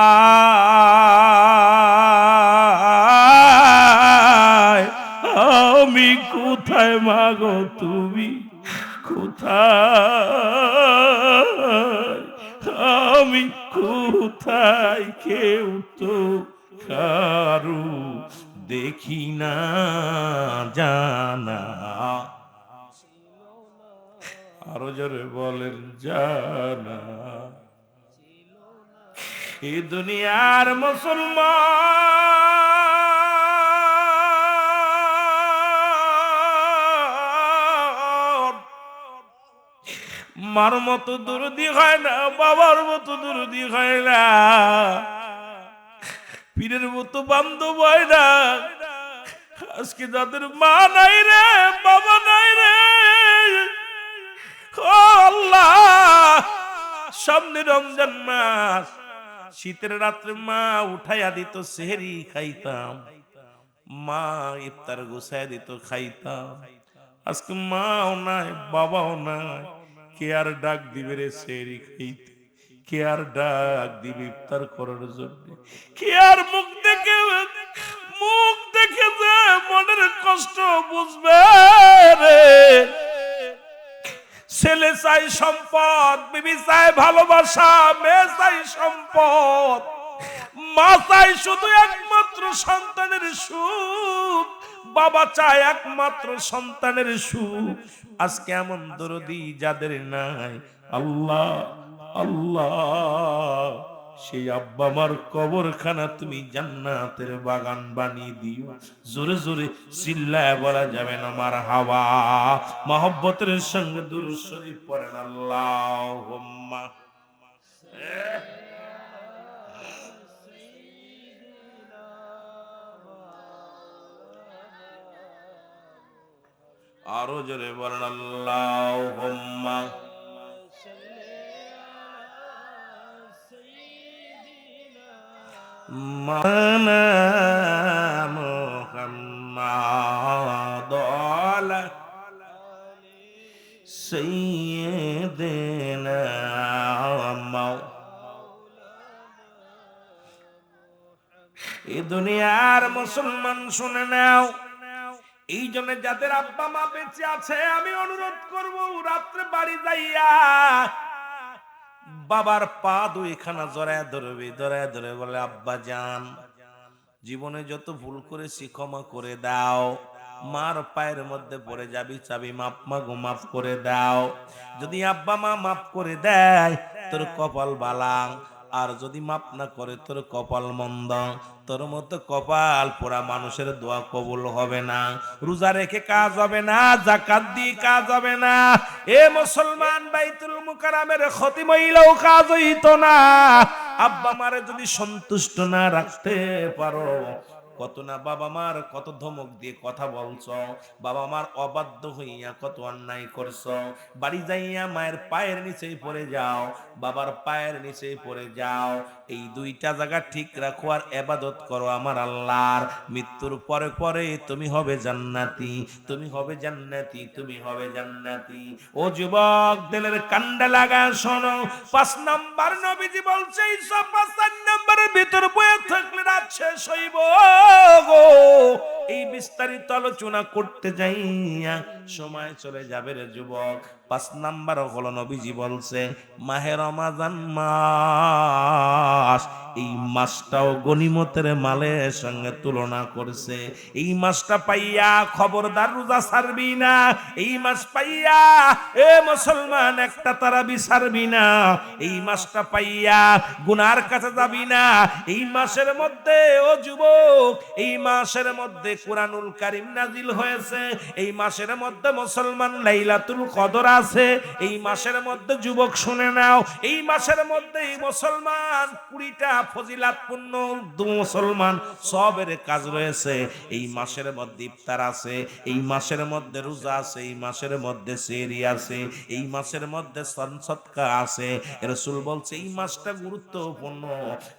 আমি কোথায় মাগো তুমি কোথায়, আমি কোথায় কেউ তো কারু দেখি না জানা। আরো জোরে বলেন জানা। এই দুনিয়ার মুসলমান মার মতো দরদি হয় না, বাবার মতো দরদি হয় না, পীরের মতো বান্ধব হয় না। আজকে যাদের মা নাই রে, বাবা নাই রে, ও আল্লাহ, সামনে রমজান মাস, শীতের রাত্রে মা উঠাইয়া দিত, সেহরি খাইতাম, মা ইফতার গুছাইয়া দিত, খাইতাম। আজকে মাও নাই, বাবাও নাই, কে আর ডাক দিবে রে সেহরি খাইতে, কে আর ডাক দিবে ইফতার করার জন্য, কে আর মুখ দেখে যে মনের কষ্ট বুঝবে রে। ছেলে চাই সম্পদ, বিবি চাই ভালোবাসা, মেয়ে চাই সম্পদ, মা চাই শুধু একমাত্র সন্তানের সুখ, বাবা চায় একমাত্র সন্তানের সুখ। আজকে এমন দরদি যাদের নাই, আল্লাহ আল্লাহ, সেই আব্বা মার কবরখানা তুমি জান্নাতের বাগান বানিয়ে দিও। জোরে জোরে চিল্লায় বলা যাবে না মারহাবা। মহব্বতের সঙ্গে দুরূদ শরীফ পড়েন আল্লাহুম্মা। আরো জোরে বলেন আল্লাহুম্মা। মানা মুহাম্মাদ আলা সাইয়্যিদিনা এই দুনিয়ার মুসলমান শুনে নাও, এই জন্য যাদের আব্বা মা বেঁচে আছে আমি অনুরোধ করব, রাত্রে বাড়ি যাইয়া বাবার পা দুইখানা জড়ায় ধরবে, জড়ায় ধরে বলে আব্বা জান, জীবনে যত ভুল করেছি ক্ষমা করে দাও। মার পায়ের মধ্যে পড়ে যাবি, চাবি মাপ মাগো মাফ করে দাও। যদি আব্বা মা মাফ করে দেয় তোর কপাল বালাং, আর যদি মাপ না করে তোর কপাল মন্দ। তোর মতো কপাল পোড়া মানুষের দোয়া কবুল হবে না, রোজা রেখে কাজ হবে না, যাকাত দিয়ে কাজ হবে না। এ মুসলমান, বাইতুল মুকাররমের খতিম হইলেও কাজ হইতো না। আব্বা মারে যদি সন্তুষ্ট না রাখতে পারো, কত না বাবা মার কত ধমক দিয়ে কথা বলছো, বাবা মার অবাধ্য হইয়া কত অন্যায় করছো। বাড়ি যাইয়া মায়ের পায়ের নিচেই পড়ে যাও, বাবার পায়ের নিচেই পড়ে যাও। এই দুইটা জায়গা ঠিক রাখো আর ইবাদত করো আমার আল্লাহর। মৃত্যুর পরে পরে তুমি হবে জান্নাতি, তুমি হবে জান্নাতি, তুমি হবে জান্নাতি। ও যুবক, দিলের কান্ডা লাগা শোনো, 5 নাম্বার নবীজি বলছে এই সব 5 নাম্বারের ভিতর বয়ে থাকলে রাত শেষ হইব গো। এই বিস্তারিত আলোচনা করতে যাইয়া সময় চলে যাবে রে যুবক। 5 নাম্বার হলো নবীজি বলছে মাহে রমাজান মাস, এই মাসটাও গনিমতের মালের সঙ্গে তুলনা করছে। এই মাসটা পাইয়া খবরদার রোজা ছাড়বি না। এই মাস পাইয়া এ মুসলমান একটা তারাবি ছাড়বি না। এই মাসটা পাইয়া গুনার কাছে যাবি না। এই মাসের মধ্যে ও যুবক, এই মাসের মধ্যে মধ্যে কোরআনুল কারীম নাজিল হয়েছে, এই মাসের মধ্যে মুসলমান লাইলাতুল কদর আছে, এই মাসের মধ্যে যুবক শুনে নাও, এই মাসের মধ্যে মুসলমান 20টা ফজিলাতপূর্ণ মুসলমান সবের কাজ রয়েছে, এই মাসের মধ্যে ইফতার আছে, এই মাসের মধ্যে রোজা আছে, এই মাসের মধ্যে সেহরি আছে, এই মাসের মধ্যে সদকা আছে। রাসূল বলছে এই মাসটা গুরুত্বপূর্ণ,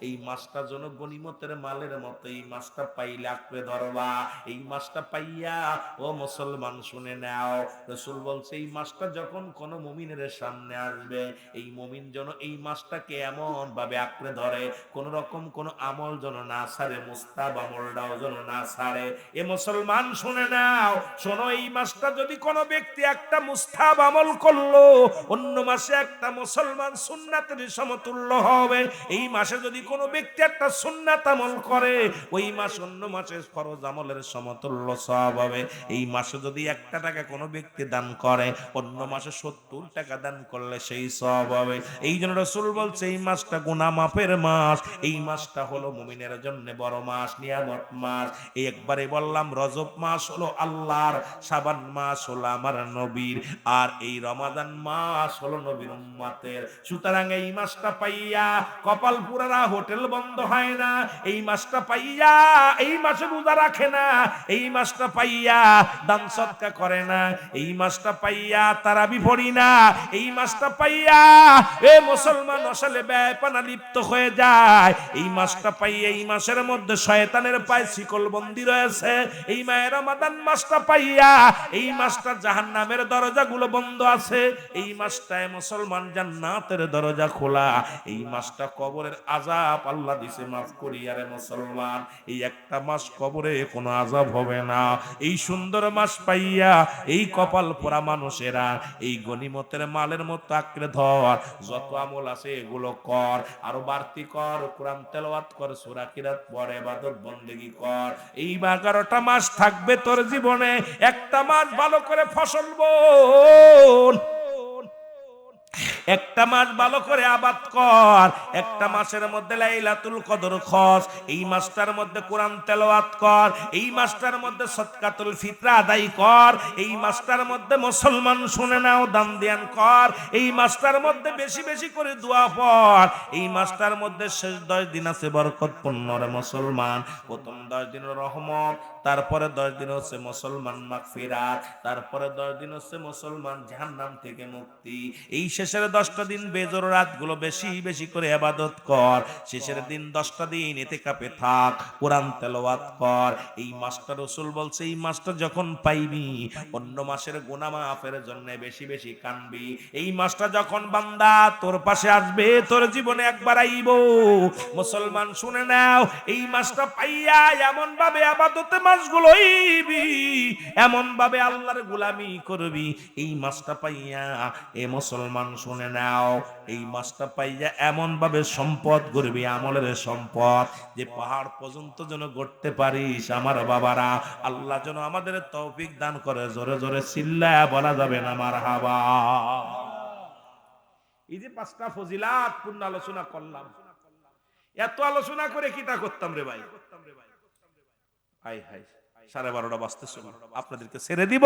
এই মাসটা যেন গনিমতের মালের মতো, এই মাসটা পাইলে আঁকড়ে ধরবা, এই মাসটা পাইয়া ও মুসলমান শুনে নাও। রাসূল বলছে এই মাসটা যখন কোন মুমিনের সামনে আসবে, এই মুমিন যেন এই মাসটাকে এমন ভাবে আঁকড়ে ধরে, কোন রকম কোন আমল যেন না ছাড়ে, মুস্তাহাব আমলটাও যেন না ছাড়ে। এ মুসলমান শুনে নাও, শোনো, এই মাসটা যদি কোন ব্যক্তি একটা মুস্তাহাব আমল করলো, অন্য মাসে একটা মুসলমান সুন্নাতের সমতুল্য হবে। এই মাসে যদি কোনো ব্যক্তি একটা সুন্নাত আমল করে, ওই মাস অন্য মাসের ফরজ আমলের সমতুল্য সওয়াব হবে। এই মাসে যদি 1 টাকা কোনো ব্যক্তি দান করে, অন্য মাসে 70 টাকা দান করলে সেই সওয়াব হবে। এই জন্য রাসূল বলছে এই মাসটা গুনাহ মাফের মাস, এই মাসটা হলো মুমিনের জন্য বড় মাস, নিয়ামত মাস। এই একবারে বললাম রজব মাস হলো আল্লাহর, শাবান মাস হলো আমার নবীর, আর এই রমাদান মাস হলো নবীর উম্মতের। সুতরাং এই মাসটা পাইয়া কপাল পুরারা হোটেল বন্ধ হয় না, এই মাসটা পাইয়া এই মাসে রোজা রাখে না, এই মাসটা পাইয়া দান সদকা করে না, এই মাসটা পাইয়া তারাবি পড়ি না, এই মাসটা পাইয়া এ মুসলমান আসলে বেপানা লিপ্ত হয়ে যায়, এই মাসটা পাইয়া এই মাসের মধ্যে শয়তানের পায়ে শিকল বন্দী রয়েছে, এই মায়ের রমাদান মাসটা পাইয়া এই মাসটা জাহান্নামের দরজাগুলো বন্ধ আছে, এই মাসটায় মুসলমান জান্নাতের দরজা খোলা, এই মাসটা কবরের আযাব আল্লাহ দিছে মাফ করিয়া রে মুসলমান। এই একটা মাস কবরে কোনো আযাব হবে না। এই সুন্দর মাস পাইয়া এই কপাল পোড়া মানুষেরা এই গনিমতের মালের মতো আঁকড়ে ধর, যত আমল আছে এগুলো কর, আরো বাড়তি কর, কোরআন তেলাওয়াত কর, সূরা কিরাত পড়, ইবাদত বন্দেগী কর। এই 11টা মাস থাকবে তোর জীবনে, একটা মাস ভালো করে ফসল বোন, একটা মাস ভালো করে আবাদ কর, একটা মাসের মধ্যে লাইলাতুল কদর খস, এই মাসটার মধ্যে কোরআন তেলাওয়াত কর, এই মাসটার মধ্যে সদকাতুল ফিতরা আদায় কর, এই মাসটার মধ্যে মুসলমান শুনে নাও দান ধ্যান কর, এই মাসটার মধ্যে বেশি বেশি করে দোয়া পড়, এই মাসটার মধ্যে শেষ 10 দিন আছে বরকতপূর্ণ রে মুসলমান। প্রথম 10 দিন রহমত, তারপরে 10 দিন হচ্ছে মুসলমান মাগফিরাত, তারপরে 10 দিন হচ্ছে মুসলমান জাহান্নাম থেকে মুক্তি। এই শেষের 10টা দিন বেজোর রাতগুলো বেশি বেশি করে ইবাদত কর, শেষের দিন 10টা দিন ইতিকাফে থাক, কোরআন তেলাওয়াত কর। এই মাসটা রাসূল বলছে এই মাসটা যখন পাইবি, অন্য মাসের গুনাহ মাফের জন্য বেশি বেশি কানবি। এই মাসটা যখন বান্দা তোর পাশে আসবে, তোর জীবনে একবার আইব। মুসলমান শুনে নাও, এই মাসটা পাইয়া এমন ভাবে ইবাদতে মাসগুলো হইবি, এমন ভাবে আল্লাহর গোলামি করবি। এই মাসটা পাইয়া এ মুসলমান শুনে নাও, এই মাসটা পাইয়া এমন ভাবে সম্পদ গড়বি, আমলের সম্পদ, যে পাহাড় পর্যন্ত যেন গড়তে পারিস। আমার বাবারা, আল্লাহ যেন আমাদের তৌফিক দান করে। জোরে জোরে চিল্লায়া বলা যাবে না মারহাবা। এই যে 5টা ফজিলাত পূর্ণ আলোচনা করলাম, এত আলোচনা করে কিটা করতাম রে ভাই? হাই হাই, 12:30 বাজতেছে, আপনাদেরকে ছেড়ে দিব।